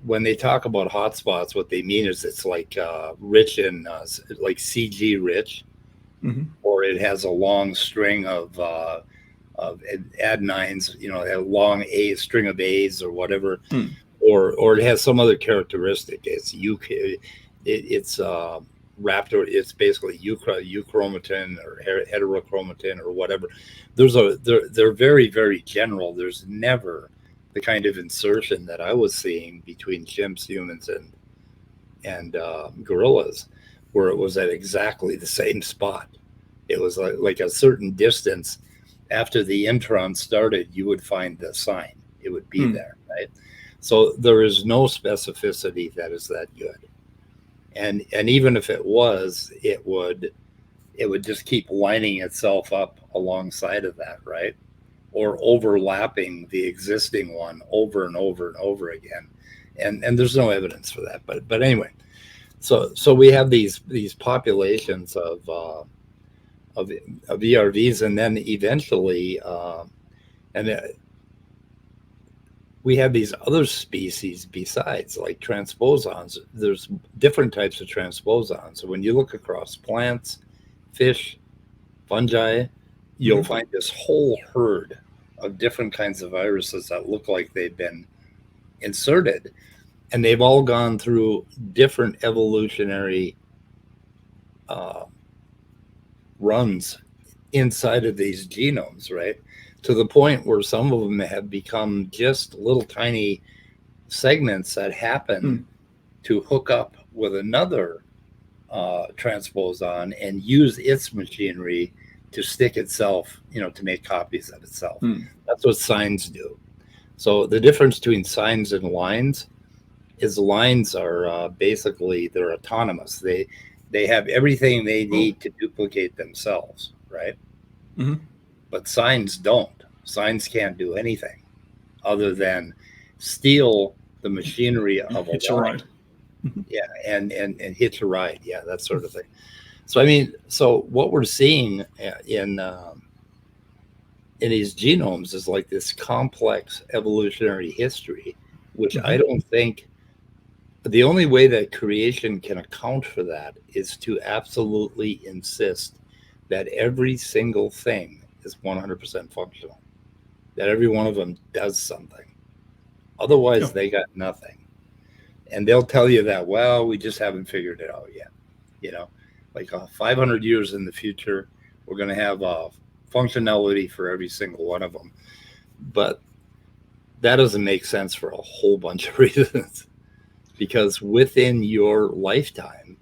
when they talk about hotspots, what they mean is it's like rich in like CG rich, or it has a long string of adenines, a long string of A's or whatever. Or it has some other characteristic. It's raptor. It's basically euchromatin or heterochromatin or whatever. They're very, very general. There's never the kind of insertion that I was seeing between chimps, humans, and gorillas, where it was at exactly the same spot. It was like a certain distance after the intron started, you would find the sign. It would be there, right? So there is no specificity that is that good, and even if it was, it would just keep lining itself up alongside of that, right, or overlapping the existing one over and over and over again, and there's no evidence for that. But anyway, so we have these populations of ERVs, and then eventually, we have these other species besides, like transposons. There's different types of transposons. So when you look across plants, fish, fungi, you'll find this whole herd of different kinds of viruses that look like they've been inserted, and they've all gone through different evolutionary uh, runs inside of these genomes, right? To the point where some of them have become just little tiny segments that happen to hook up with another transposon and use its machinery to stick itself, to make copies of itself. That's what signs do. So the difference between signs and lines is lines are basically, they're autonomous. They have everything they need to duplicate themselves, right? But signs don't. Signs can't do anything other than steal the machinery of a It's line. all right. Yeah, and hitch a ride. Yeah, that sort of thing. So I mean, so what we're seeing in these genomes is like this complex evolutionary history, which I don't think, the only way that creation can account for that is to absolutely insist that every single thing is 100% functional, that every one of them does something. Otherwise, they got nothing. And they'll tell you that, well, we just haven't figured it out yet. Like 500 years in the future, we're going to have functionality for every single one of them. But that doesn't make sense for a whole bunch of reasons. Because within your lifetime,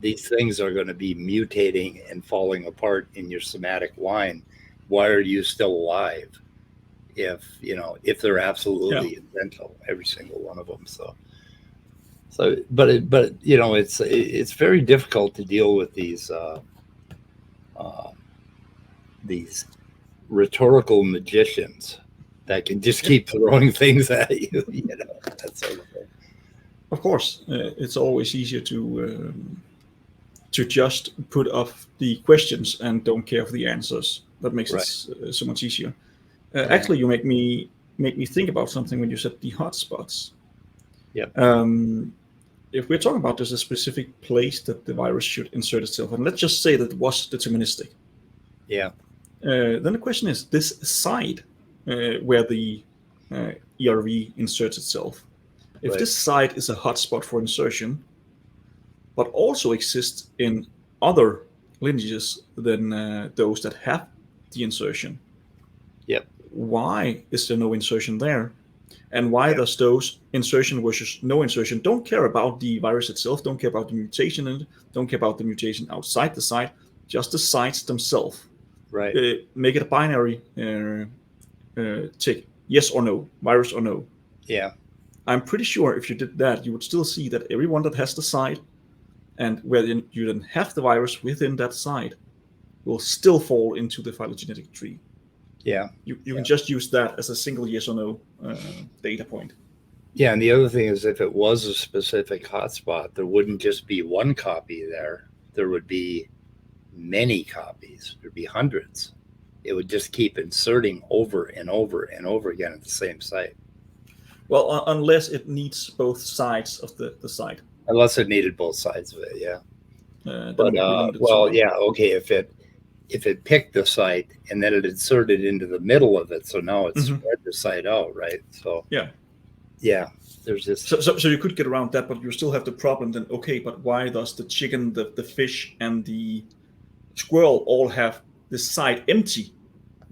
these things are going to be mutating and falling apart in your somatic line. Why are you still alive if they're absolutely essential, every single one of them? But it's very difficult to deal with these rhetorical magicians that can just keep throwing things at you, that sort of thing. Of course, it's always easier to just put off the questions and don't care for the answers. That makes it so much easier. Actually, you make me think about something when you said the hotspots. Yep. If we're talking about there's a specific place that the virus should insert itself, and let's just say that it was deterministic. Yeah. Then the question is, this site where the ERV inserts itself, if this site is a hotspot for insertion, but also exists in other lineages than those that have the insertion, why is there no insertion there? And why does those insertion versus no insertion don't care about the virus itself, don't care about the mutation in it, don't care about the mutation outside the site, just the sites themselves? Right. Make it a binary tick, yes or no, virus or no. Yeah. I'm pretty sure if you did that, you would still see that everyone that has the site and where you then have the virus within that site will still fall into the phylogenetic tree. Yeah. You can just use that as a single yes or no data point. Yeah, and the other thing is, if it was a specific hotspot, there wouldn't just be one copy there. There would be many copies. There'd be hundreds. It would just keep inserting over and over and over again at the same site. Well, unless it needs both sides of the site. Unless it needed both sides of it, yeah. But okay, if it picked the site and then it inserted into the middle of it, so now it's spread the site out, right? So there's this. So you could get around that, but you still have the problem then. Okay, but why does the chicken, the fish, and the squirrel all have the site empty?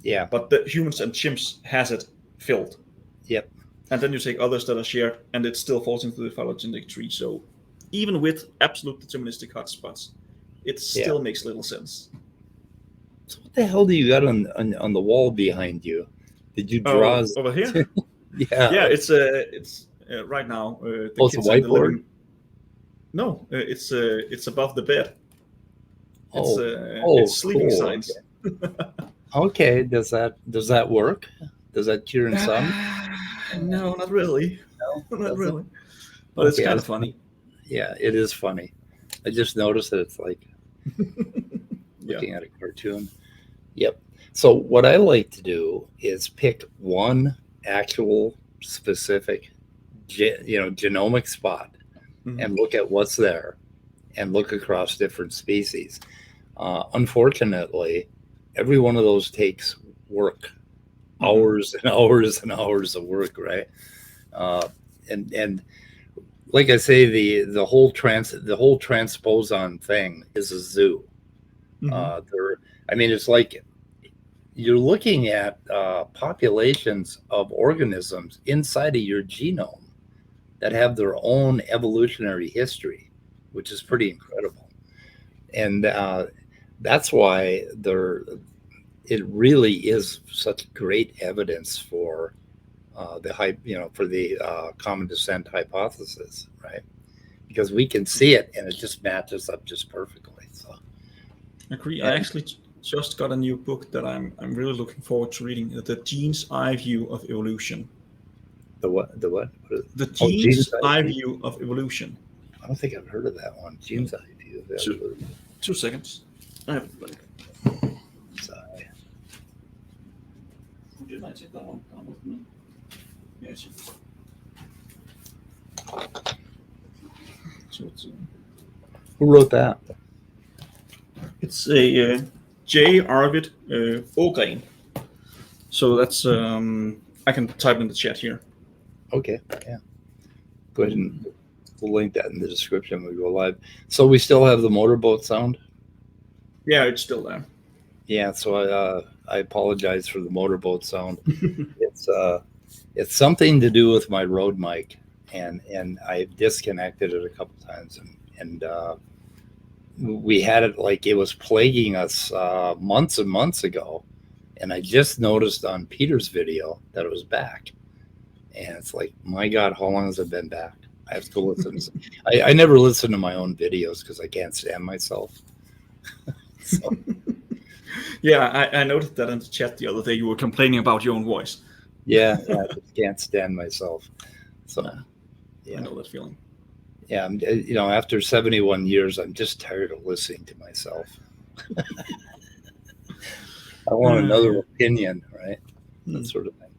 Yeah. But the humans and chimps has it filled. Yep. And then you take others that are shared, and it still falls into the phylogenetic tree. So even with absolute deterministic hotspots, it still makes little sense. So what the hell do you got on the wall behind you? Did you draw over here? Yeah, it's right now. The it's a whiteboard. No, it's above the bed. It's sleeping signs. Okay, does that work? Does that cure insomnia? No, not really. No, not really. But it's kind of funny. Yeah, it is funny. I just noticed that it's like looking at a cartoon. Yep. So what I like to do is pick one actual specific, genomic spot and look at what's there and look across different species. Unfortunately, every one of those takes work, hours and hours and hours of work, right? And like I say, the whole transposon thing is a zoo. I mean, it's like you're looking at populations of organisms inside of your genome that have their own evolutionary history, which is pretty incredible. And that's why it really is such great evidence for the common descent hypothesis, right? Because we can see it and it just matches up just perfectly. So, Agree. I actually just got a new book that I'm really looking forward to reading. The Gene's Eye View of Evolution. the what? The what? The Gene's Eye View of Evolution. I don't think I've heard of that one. Gene's Eye View of Evolution. 2 seconds. I have it. Sorry. Did I take that one down with me? Yes. So Who wrote that? it's a J. Arvid Ogren. So that's I can type in the chat here. Okay, yeah. Go ahead and we'll link that in the description when we go live. So we still have the motorboat sound? Yeah, it's still there. Yeah, so I apologize for the motorboat sound. It's something to do with my Rode mic, and I disconnected it a couple times, and we had it like it was plaguing us months and months ago, and I just noticed on Peter's video that it was back, and it's like, my God, how long has it been back? I have to go listen. I never listen to my own videos because I can't stand myself. So. Yeah, I noticed that in the chat the other day. You were complaining about your own voice. Yeah, I just can't stand myself. So, yeah. I know that feeling. Yeah, after 71 years, I'm just tired of listening to myself. I want another opinion, right? That sort of thing.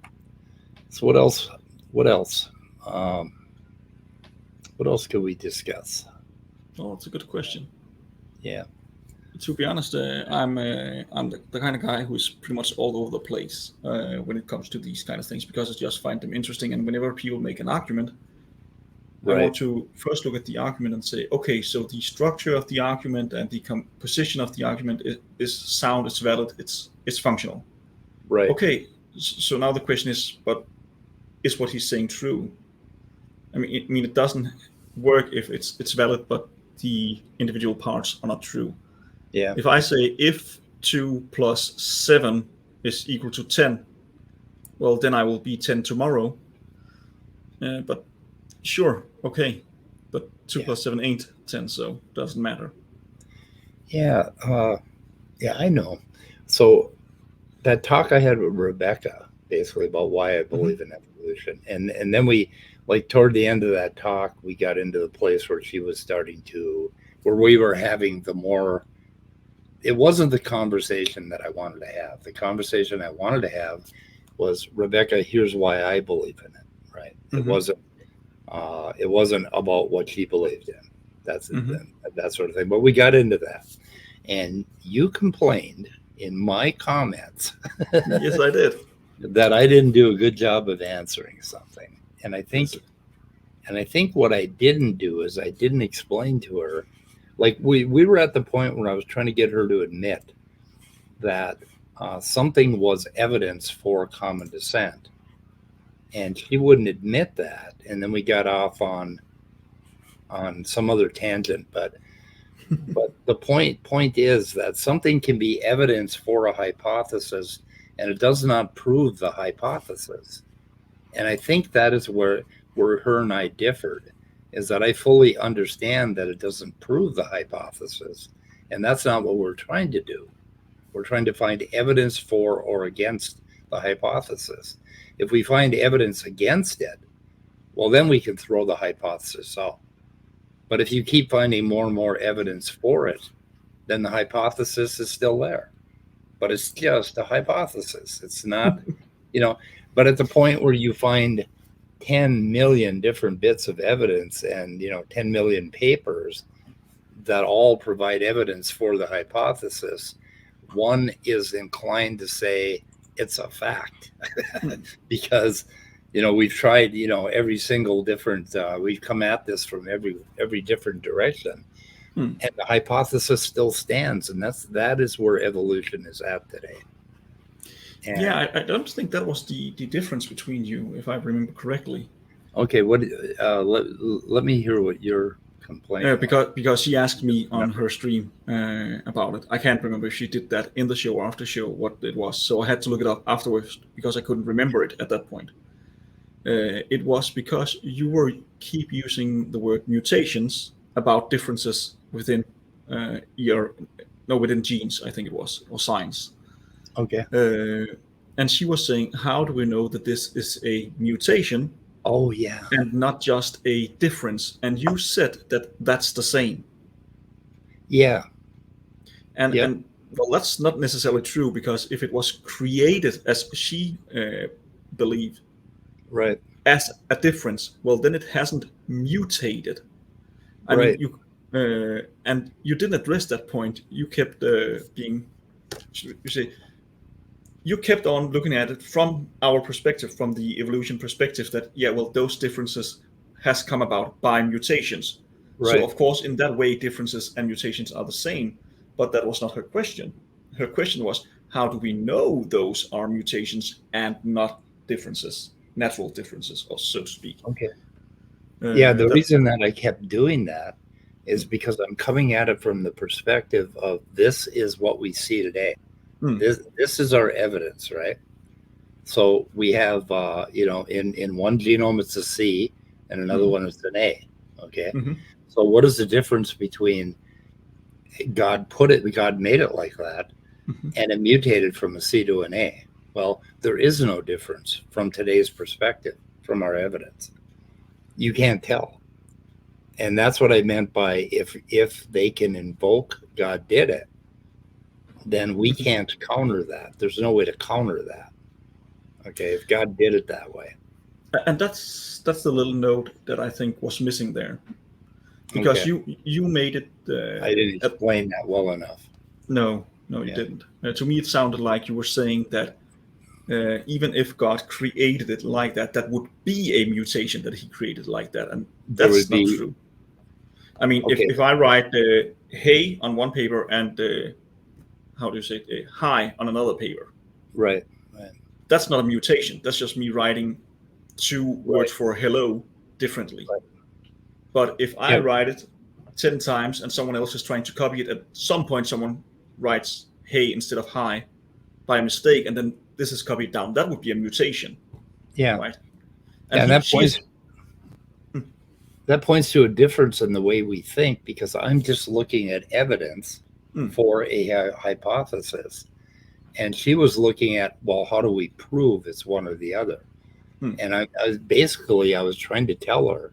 So what else? What else could we discuss? Oh, it's a good question. Yeah. To be honest, I'm the kind of guy who's pretty much all over the place when it comes to these kind of things, because I just find them interesting. And whenever people make an argument, I want to first look at the argument and say, okay, so the structure of the argument and the composition of the argument is sound, it's valid, it's functional. Right. Okay, so now the question is, but is what he's saying true? I mean, it doesn't work if it's valid, but the individual parts are not true. Yeah. If I say if 2 plus 7 is equal to 10, well, then I will be 10 tomorrow. But sure, okay. But 2 plus 7 ain't 10, so it doesn't matter. Yeah. Yeah, I know. So that talk I had with Rebecca, basically about why I believe in evolution. And then we, like, toward the end of that talk, we got into the place where she was where we were having it wasn't the conversation that I wanted to have. The conversation I wanted to have was, Rebecca, here's why I believe in it, right? It wasn't about what she believed in. That's that sort of thing. But we got into that. And you complained in my comments. Yes, I did. That I didn't do a good job of answering something. And I think what I didn't do is I didn't explain to her. Like we were at the point where I was trying to get her to admit that something was evidence for common descent, and she wouldn't admit that. And then we got off on some other tangent, but the point is that something can be evidence for a hypothesis, and it does not prove the hypothesis. And I think that is where her and I differed. Is that I fully understand that it doesn't prove the hypothesis. And that's not what we're trying to do. We're trying to find evidence for or against the hypothesis. If we find evidence against it, well, then we can throw the hypothesis out. But if you keep finding more and more evidence for it, then the hypothesis is still there. But it's just a hypothesis. It's not, but at the point where you find 10 million different bits of evidence and 10 million papers that all provide evidence for the hypothesis, one is inclined to say it's a fact because we've tried, every single different, we've come at this from every different direction. And the hypothesis still stands. And that is where evolution is at today. And, yeah, I don't think that was the difference between you, if I remember correctly. okay, let me hear what you're complaining because she asked me on her stream about it. I can't remember if she did that in the show or after show, what it was. So I had to look it up afterwards because I couldn't remember it at that point. It was because you were keep using the word mutations about differences within within genes, I think it was, or science. Okay. And she was saying, how do we know that this is a mutation? Oh, yeah. And not just a difference. And you said that that's the same. Yeah. And well, that's not necessarily true, because if it was created, as she believed, right, as a difference, well, then it hasn't mutated. I right. mean, and you didn't address that point. You kept you kept on looking at it from our perspective, from the evolution perspective, that, yeah, well, those differences has come about by mutations. Right. So, of course, in that way, differences and mutations are the same. But that was not her question. Her question was, how do we know those are mutations and not differences, natural differences, or so to speak? Okay. Yeah, the reason that I kept doing that is because I'm coming at it from the perspective of, this is what we see today. This is our evidence, right? So we have, in one genome it's a C, and another one is an A. Okay. So what is the difference between God made it like that, and it mutated from a C to an A? Well, there is no difference from today's perspective, from our evidence. You can't tell. And that's what I meant by, if they can invoke God did it, then we can't counter that. There's no way to counter that. Okay, if God did it that way. And that's the little note that I think was missing there, because you made it. I didn't explain that well enough. No, you didn't. To me, it sounded like you were saying that even if God created it like that, that would be a mutation that He created like that, and that's not true. I mean, if I write "hey" on one paper and how do you say it, "hi" on another paper, right? That's not a mutation. That's just me writing two words for hello differently. Right. But if I write it 10 times and someone else is trying to copy it, at some point someone writes "hey" instead of "hi" by mistake, and then this is copied down, that would be a mutation. Yeah. Right. And that points to a difference in the way we think, because I'm just looking at evidence for a hypothesis. And she was looking at, well, how do we prove it's one or the other? And I was trying to tell her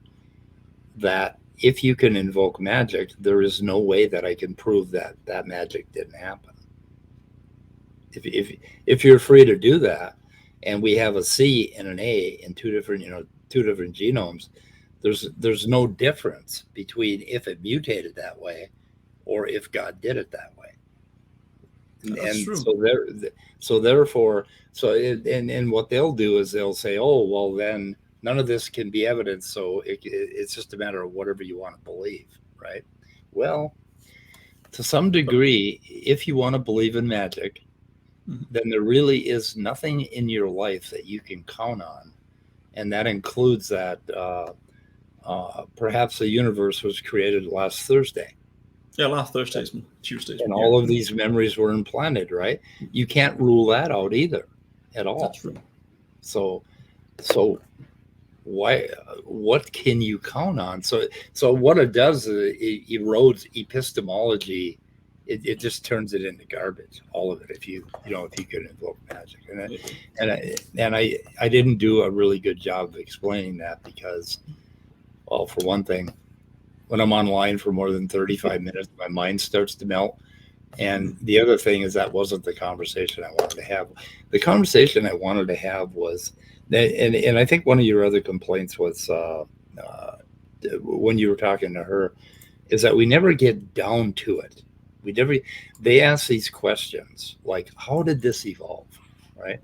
that if you can invoke magic, there is no way that I can prove that magic didn't happen. If you're free to do that, and we have a C and an A in two different genomes, there's no difference between if it mutated that way or if God did it that way. That's true. And what they'll do is they'll say, oh, well, then none of this can be evidence, so it's just a matter of whatever you want to believe, right? Well, to some degree, if you want to believe in magic, then there really is nothing in your life that you can count on, and that includes that perhaps the universe was created last Thursday. Yeah, last Thursdays and Tuesdays. And all of these memories were implanted, right? You can't rule that out either, at all. That's true. So what can you count on? So what it does is it erodes epistemology. It just turns it into garbage, all of it. If you can invoke magic, and I didn't do a really good job of explaining that, because, well, for one thing, when I'm online for more than 35 minutes, my mind starts to melt. And the other thing is, that wasn't the conversation I wanted to have. The conversation I wanted to have was, and I think one of your other complaints was when you were talking to her, is that we never get down to it. They ask these questions like, how did this evolve, right?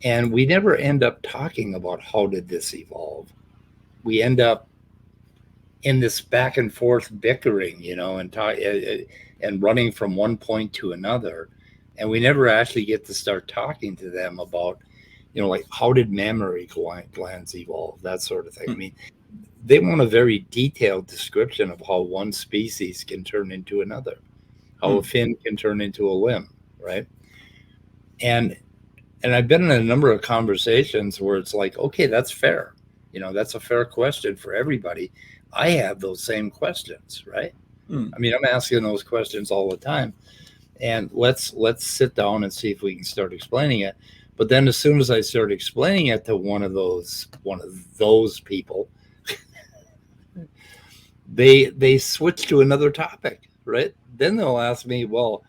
And we never end up talking about how did this evolve. We end up in this back and forth bickering, and running from one point to another. And we never actually get to start talking to them about, like how did mammary glands evolve, that sort of thing. I mean, they want a very detailed description of how one species can turn into another, how a fin can turn into a limb, right? And I've been in a number of conversations where it's like, okay, that's fair. That's a fair question for everybody. I have those same questions, right? I mean, I'm asking those questions all the time. And let's sit down and see if we can start explaining it. But then as soon as I start explaining it to one of those people, they switch to another topic, right? Then they'll ask me, well,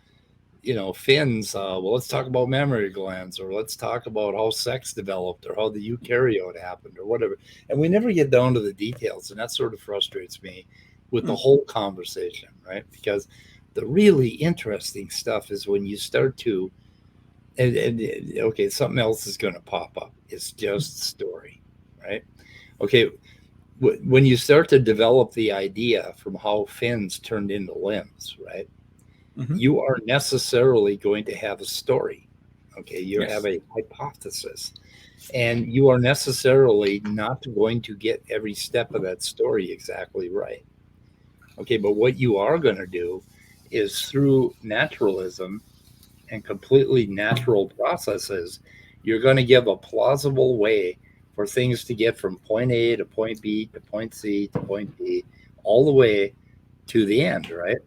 fins, well, let's talk about mammary glands, or let's talk about how sex developed, or how the eukaryote happened, or whatever. And we never get down to the details. And that sort of frustrates me with the whole conversation, right? Because the really interesting stuff is when you start to, and okay, something else is going to pop up. It's just story, right? Okay, when you start to develop the idea from how fins turned into limbs, right? You are necessarily going to have a story. Okay, you have a hypothesis, and you are necessarily not going to get every step of that story exactly right. Okay, but what you are going to do is through naturalism and completely natural processes, you're going to give a plausible way for things to get from point A to point B to point C to point D, all the way to the end, right?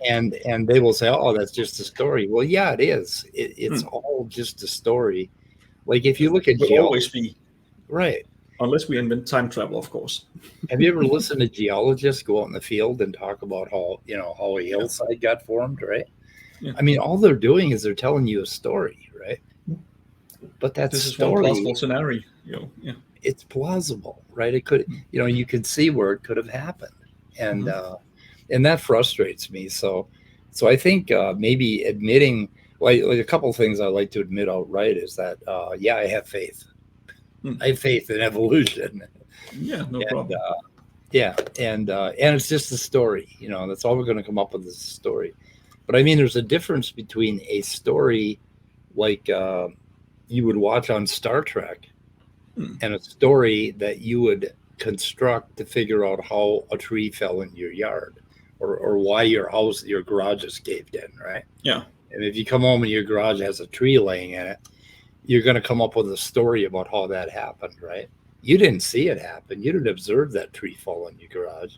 And they will say, oh, that's just a story. Well, yeah, it is. It's all just a story. Like if you look at will always be, right? Unless we invent time travel, of course. Have you ever listened to geologists go out in the field and talk about how a hillside got formed, right? Yeah. I mean, all they're doing is they're telling you a story, right? But that this story, is one plausible scenario. Yeah, it's plausible, right? It could, you could see where it could have happened, and that frustrates me. So I think maybe admitting, like a couple of things I like to admit outright is that, yeah, I have faith. I have faith in evolution. Yeah, no problem. Yeah, and it's just a story. That's all we're going to come up with is a story. But I mean, there's a difference between a story like you would watch on Star Trek and a story that you would construct to figure out how a tree fell in your yard, or why your garage is caved in, right? Yeah. And if you come home and your garage has a tree laying in it, you're going to come up with a story about how that happened, right? You didn't see it happen. You didn't observe that tree fall in your garage,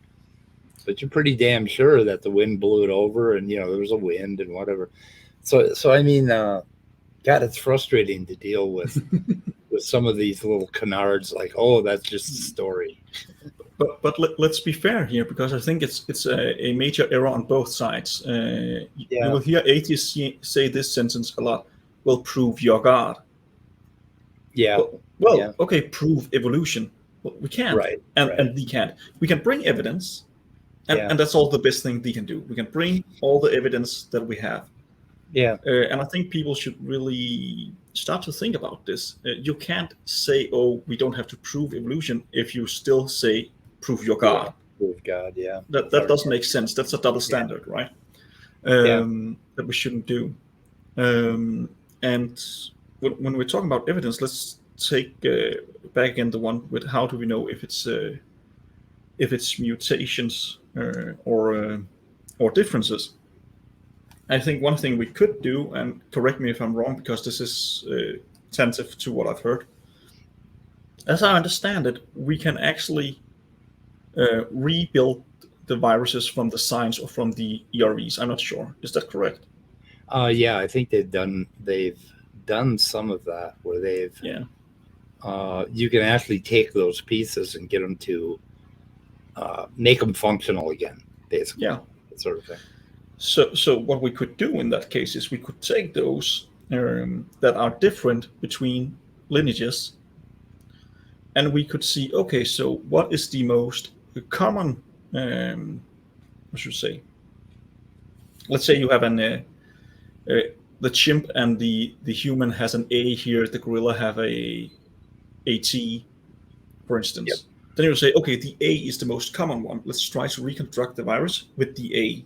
but you're pretty damn sure that the wind blew it over, and there was a wind and whatever. So I mean, God, it's frustrating to deal with with some of these little canards, like, oh, that's just a story. But let's be fair here, because I think it's a major error on both sides. You will hear atheists say this sentence a lot. Well, prove your God. Yeah. Well, okay, prove evolution. Well, we can't. Right. And we can't. We can bring evidence, and that's all the best thing we can do. We can bring all the evidence that we have. Yeah. And I think people should really start to think about this. You can't say, oh, we don't have to prove evolution, if you still say, prove your God. Yeah, prove God, yeah. That doesn't make sense. That's a double standard, right? That we shouldn't do. And when we're talking about evidence, let's take back again the one with how do we know if it's mutations or differences. I think one thing we could do, and correct me if I'm wrong, because this is attentive to what I've heard. As I understand it, we can actually rebuild the viruses from the signs or from the ERVs. I'm not sure. Is that correct? Yeah, I think they've done some of that where they've. Yeah. You can actually take those pieces and get them to make them functional again, basically. Yeah. That sort of thing. So what we could do in that case is we could take those that are different between lineages, and we could see, okay, so what is the most common, I should say, let's say you have the chimp and the human has an A here, the gorilla have a T, for instance. Yep. Then you say, okay, the A is the most common one. Let's try to reconstruct the virus with the A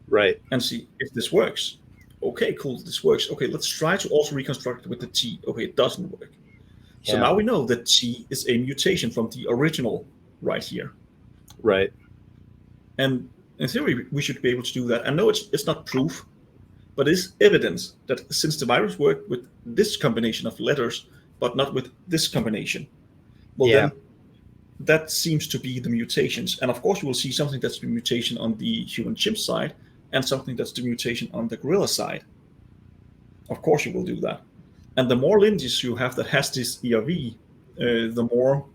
Right. and see if this works. Okay, cool, this works. Okay, let's try to also reconstruct it with the T. Okay, it doesn't work. So Yeah. now we know that T is a mutation from the original right here. Right. And in theory, we should be able to do that. I know it's not proof, but it's evidence that since the virus worked with this combination of letters, but not with this combination, well, Yeah. then that seems to be the mutations. And of course, you will see something that's the mutation on the human chimp side and something that's the mutation on the gorilla side. Of course, you will do that. And the more lineages you have that has this ERV, the more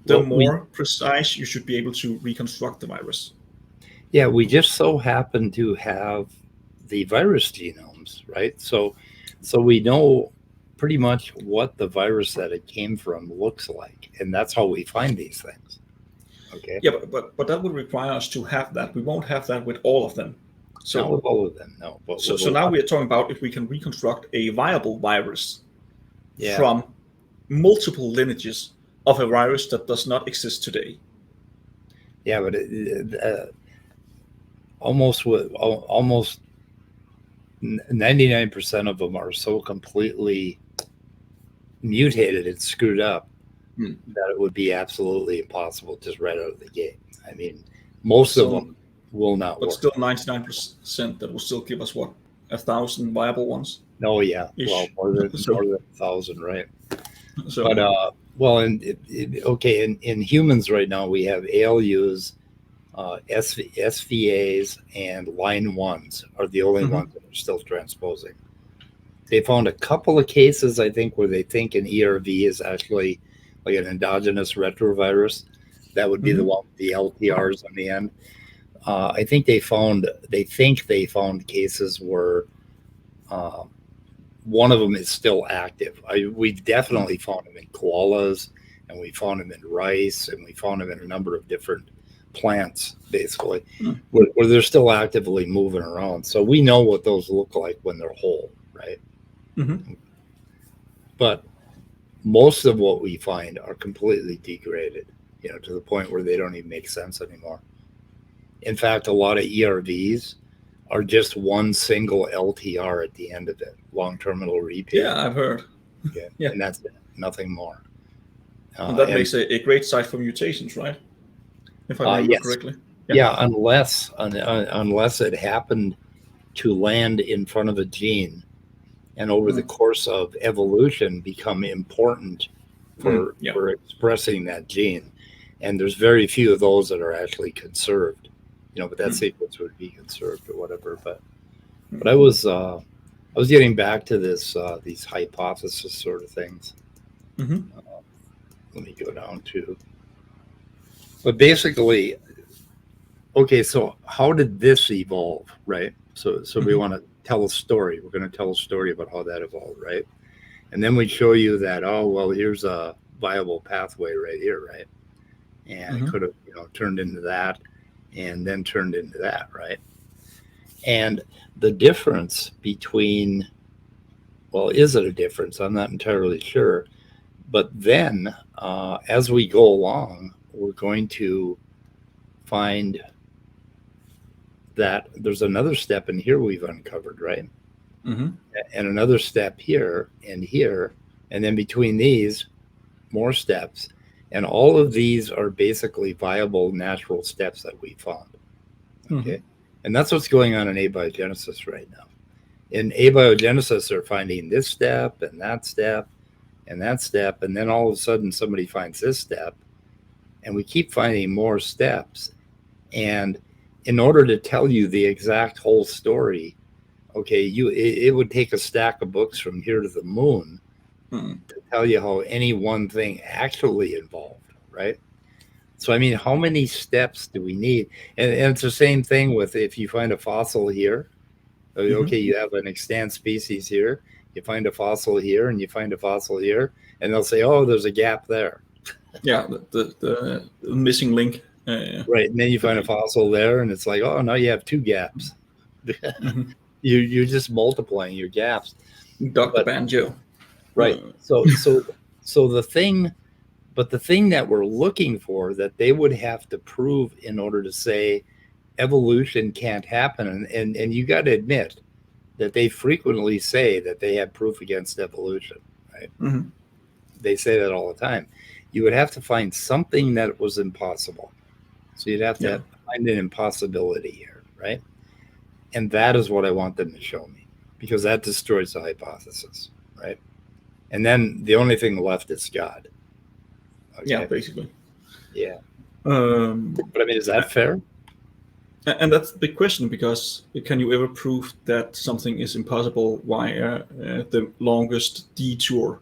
more precise you should be able to reconstruct the virus. Yeah, we just so happen to have the virus genomes, right? So we know pretty much what the virus that it came from looks like, and that's how we find these things. Okay. Yeah, but that would require us to have that. We won't have that with all of them. So not with all of them, no. But so now we are talking about if we can reconstruct a viable virus from multiple lineages of a virus that does not exist today. Yeah, but almost 99% of them are so completely mutated and screwed up that it would be absolutely impossible just right out of the gate. I mean, most of them will not work. But still 99% that will still give us, what, 1,000 viable ones? Oh, yeah. Ish. Well, more than 1,000, right? So, but, in humans right now, we have ALUs, SVAs, and line 1s are the only ones that are still transposing. They found a couple of cases, I think, where they think an ERV is actually like an endogenous retrovirus. That would be the one with the LTRs on the end. I think they found cases where one of them is still active. We've definitely found them in koalas, and we found them in rice, and we found them in a number of different plants, basically, where they're still actively moving around. So we know what those look like when they're whole, right? But most of what we find are completely degraded, to the point where they don't even make sense anymore. In fact, a lot of ERVs are just one single LTR at the end of it, long terminal repeat. Yeah, I've heard. Okay. Yeah. And that's it, nothing more. And that makes a great site for mutations, right? If I remember correctly. Yeah, unless it happened to land in front of a gene and over the course of evolution become important for expressing that gene. And there's very few of those that are actually conserved, but that sequence would be conserved or whatever. But I was getting back to this these hypothesis sort of things. Let me go down to. But basically, okay, so how did this evolve, right? So we want to tell a story. We're going to tell a story about how that evolved, right? And then we show you that, here's a viable pathway right here, right? And it could have, turned into that and then turned into that, right? And the difference between, is it a difference? I'm not entirely sure. But then as we go along, we're going to find that there's another step in here we've uncovered, right? And another step here, and then between these, more steps. And all of these are basically viable natural steps that we found. Okay. And that's what's going on in abiogenesis right now. In abiogenesis, they're finding this step and that step and that step. And then all of a sudden somebody finds this step, and we keep finding more steps. And in order to tell you the exact whole story, it would take a stack of books from here to the moon to tell you how any one thing actually evolved, right? So, I mean, how many steps do we need? And it's the same thing with if you find a fossil here, you have an extant species here, you find a fossil here, and you find a fossil here, and they'll say, there's a gap there. Yeah, the missing link Right, and then you find a fossil there, and it's like, oh, now you have two gaps. Mhm. You're just multiplying your gaps. Dr. But Banjo. right, so the thing, but the thing that we're looking for that they would have to prove in order to say evolution can't happen, and you got to admit that they frequently say that they have proof against evolution, right? Mhm. They say that all the time. You would have to find something that was impossible. So you'd have to Yeah. find an impossibility here, right? And that is what I want them to show me, because that destroys the hypothesis, right? And then the only thing left is God. Okay? Yeah, basically. Yeah. Um, But I mean, is that fair? and that's the big question, because can you ever prove that something is impossible via the longest detour?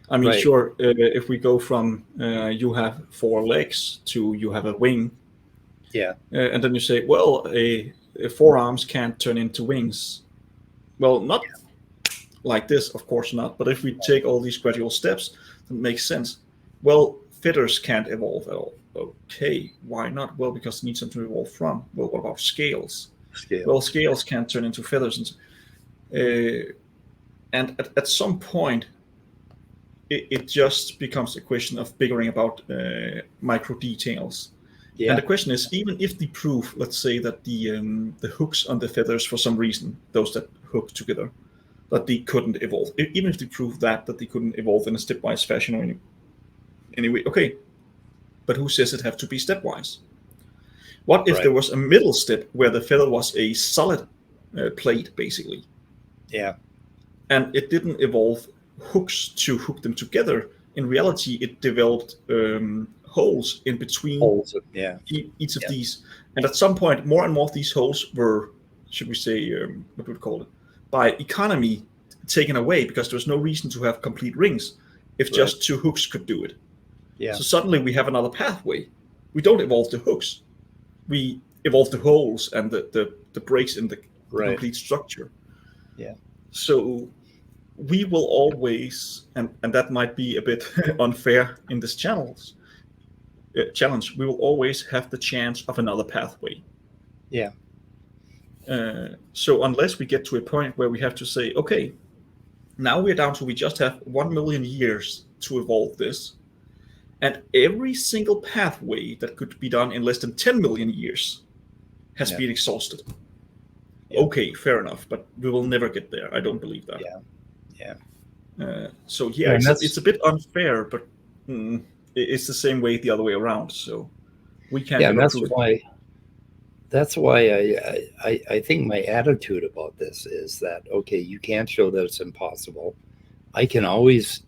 I mean, Right. sure, if we go from you have four legs to you have a wing, Yeah. and then you say, well, a forearms can't turn into wings. Well, not like this, of course not. But if we take all these gradual steps, that makes sense. Well, feathers can't evolve at all. Okay, why not? Well, because it needs something to evolve from. Well, what about scales? Well, Scales. scales can't turn into feathers. And at some point, it just becomes a question of figuring about micro details. And the Yeah. question is, even if the proof, let's say that the hooks on the feathers, for some reason, those that hook together, that they couldn't evolve, even if they prove that they couldn't evolve in a stepwise fashion or any way, okay, but who says it have to be stepwise? What if Right. there was a middle step where the feather was a solid plate, basically, Yeah. and it didn't evolve hooks to hook them together? In reality, it developed holes in between Holes. Yeah. each of Yeah. these. And at some point, more and more of these holes were, should we say, what would we call it, by economy taken away, because there was no reason to have complete rings if Right. just two hooks could do it. Yeah. So suddenly we have another pathway. We don't evolve the hooks. We evolve the holes and the breaks in the Right. complete structure. Yeah. So we will always, and that might be a bit unfair in this challenge, we will always have the chance of another pathway. Yeah. So unless we get to a point where we have to say, okay, now we're down to we just have 1 million years to evolve this, and every single pathway that could be done in less than 10 million years has Yeah. been exhausted. Yeah. Okay, fair enough, but we will never get there. I don't believe that. Yeah. Yeah. So Yeah, and it's a bit unfair, but it's the same way the other way around. So we can't Yeah, and ever that's prove it. why. That's why I think my attitude about this is that, okay, you can't show that it's impossible. I can always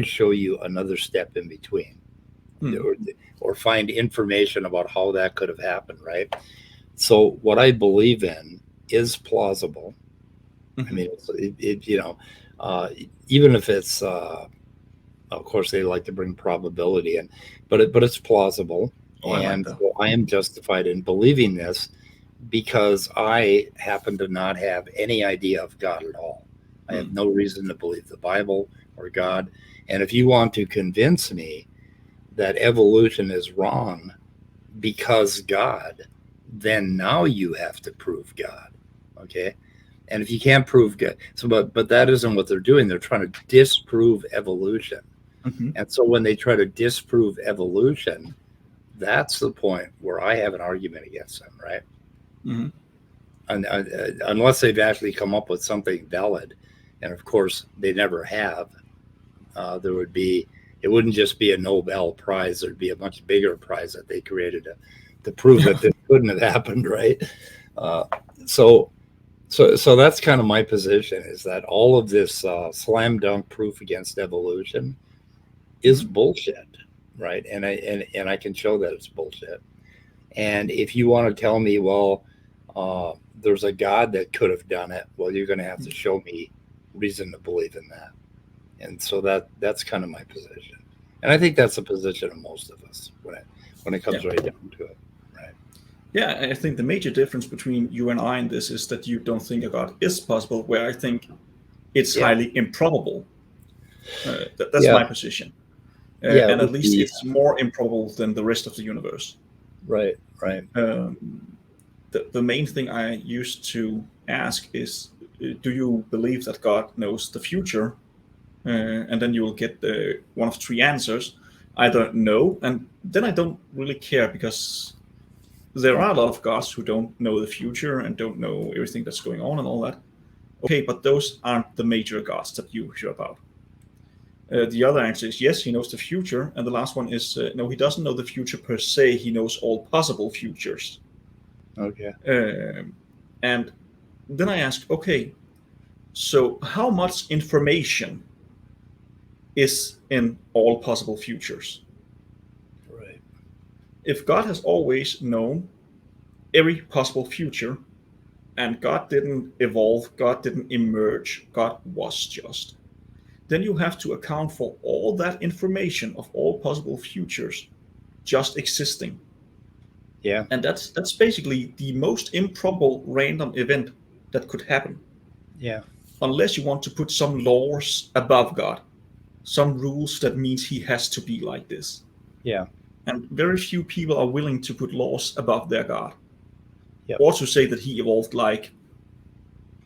show you another step in between, or find information about how that could have happened, right? So what I believe in is plausible. I mean, even if it's, of course, they like to bring probability in, but it's plausible. Oh, I like And that. so I am justified in believing this because I happen to not have any idea of God at all. I have no reason to believe the Bible or God. And if you want to convince me that evolution is wrong because God, then now you have to prove God. Okay. And if you can't prove God, but that isn't what they're doing. They're trying to disprove evolution. Mm-hmm. And so when they try to disprove evolution, that's the point where I have an argument against them, right? Mm-hmm. Unless they've actually come up with something valid, and of course they never have. It wouldn't just be a Nobel Prize. There'd be a much bigger prize that they created to prove that this couldn't have happened, right? So that's kind of my position, is that all of this slam dunk proof against evolution is bullshit, right? And I can show that it's bullshit. And if you want to tell me, well, there's a God that could have done it, well, you're going to have to show me reason to believe in that. And so that's kind of my position. And I think that's the position of most of us when it comes right down to it. Right. Yeah, I think the major difference between you and I in this is that you don't think a God is possible, where I think it's highly improbable. That's my position. Yeah, it and at would least be it's more improbable than the rest of the universe. right, right. The main thing I used to ask is, do you believe that God knows the future? And then you will get one of three answers. Either no, and then I don't really care, because there are a lot of gods who don't know the future and don't know everything that's going on and all that. Okay, but those aren't the major gods that you hear about. The other answer is yes, he knows the future, and the last one is no, he doesn't know the future per se. He knows all possible futures. Okay. And then I ask, okay, so how much information is in all possible futures? Right. If God has always known every possible future, and God didn't evolve, God didn't emerge, God was just, then you have to account for all that information of all possible futures just existing. Yeah. And that's basically the most improbable random event that could happen, Yeah. unless you want to put some laws above God, some rules that means he has to be like this. Yeah. And very few people are willing to put laws above their God, Yep. or to say that he evolved like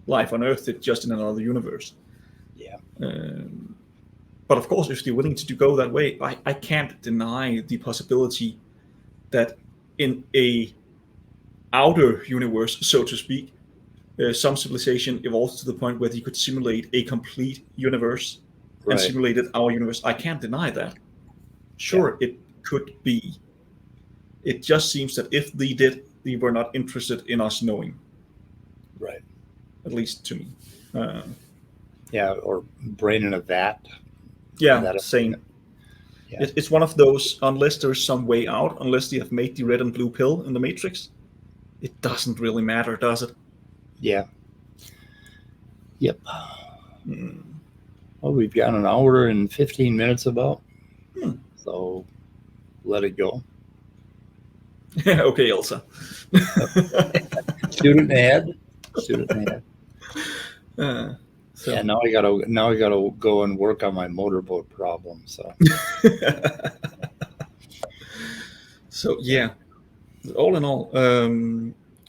life on Earth did, just in another universe. Yeah. But of course, if they're willing to go that way, I can't deny the possibility that in a outer universe, so to speak, some civilization evolved to the point where they could simulate a complete universe and Right. simulated our universe. I can't deny that. Sure, it could be. It just seems that if they did, they were not interested in us knowing, Right. at least to me. Yeah. Or brain in a vat. Yeah, That same. Yeah. It's one of those, unless there's some way out, unless they have made the red and blue pill in the Matrix, it doesn't really matter, does it? Yeah. Yep. Mm. Well, we've got an hour and 15 minutes about. Hmm. So let it go. Okay, Elsa. Shoot it in the head. Shoot it in the head. So. Yeah, now I gotta go and work on my motorboat problem. So So yeah, all in all,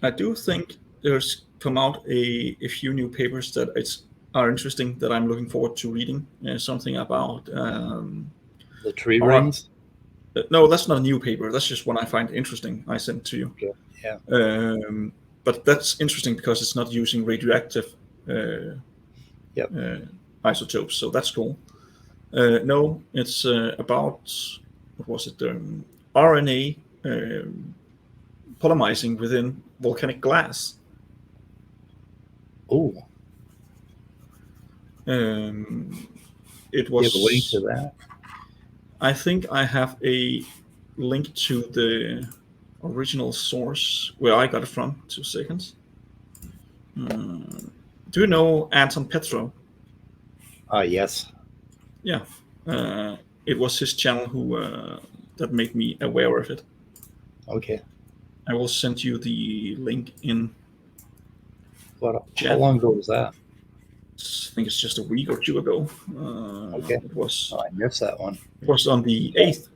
I do think there's come out a few new papers that are interesting that I'm looking forward to reading. Something about the tree rings. no, that's not a new paper. That's just one I find interesting. I sent to you. Okay. Yeah. But that's interesting because it's not using radioactive isotopes, so that's cool. No, it's about, what was it? RNA polymerizing within volcanic glass. Oh, It was. you have a link to that? I think I have a link to the original source where I got it from. 2 seconds. Do you know Anton Petro? Yes. Yeah. It was his channel who that made me aware of it. Okay. I will send you the link in. How long ago was that? I think it's just a week or two ago. Okay. It was. Oh, I missed that one. It was on the 8th.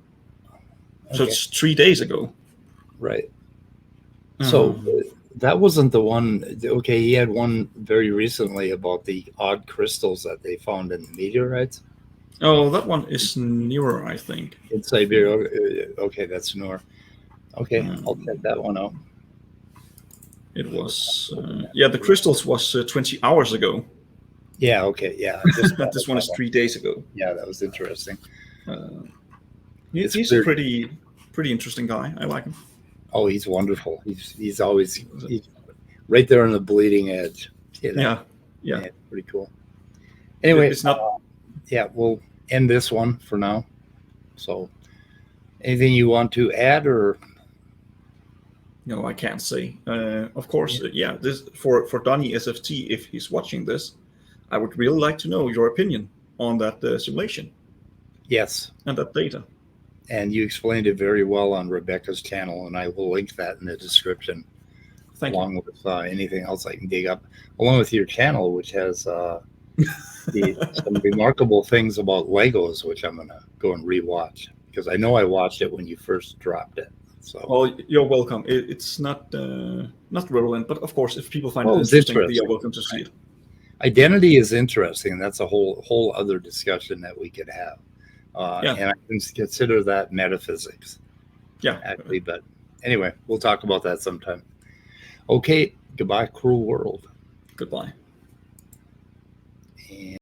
Okay. So it's 3 days ago. Right. So that wasn't the one. Okay, he had one very recently about the odd crystals that they found in meteorites. Oh, that one is newer, I think. In Siberia. Okay, that's newer. Okay, I'll check that one out. It was, the crystals was 20 hours ago. Yeah, okay, yeah. This one is 3 days ago. Yeah, that was interesting. He's a pretty interesting guy. I like him. Oh, he's wonderful. He's always right there on the bleeding edge. You know? Yeah. Pretty cool. Anyway, it's not. We'll end this one for now. So, anything you want to add, or? No, I can't say. Of course, this for Donnie SFT, if he's watching this, I would really like to know your opinion on that simulation. Yes. And that data. And you explained it very well on Rebecca's channel, and I will link that in the description. Thank along you. with anything else I can dig up, along with your channel, which has some remarkable things about Legos, which I'm gonna go and rewatch because I know I watched it when you first dropped it. So, Well, you're welcome. It's not relevant, but of course, if people find it well, it's interesting, they are interesting. welcome to see it. Identity is interesting. That's a whole other discussion that we could have. Yeah. And I can consider that metaphysics, Yeah. actually. But anyway, we'll talk about that sometime. Okay, goodbye, cruel world. Goodbye. And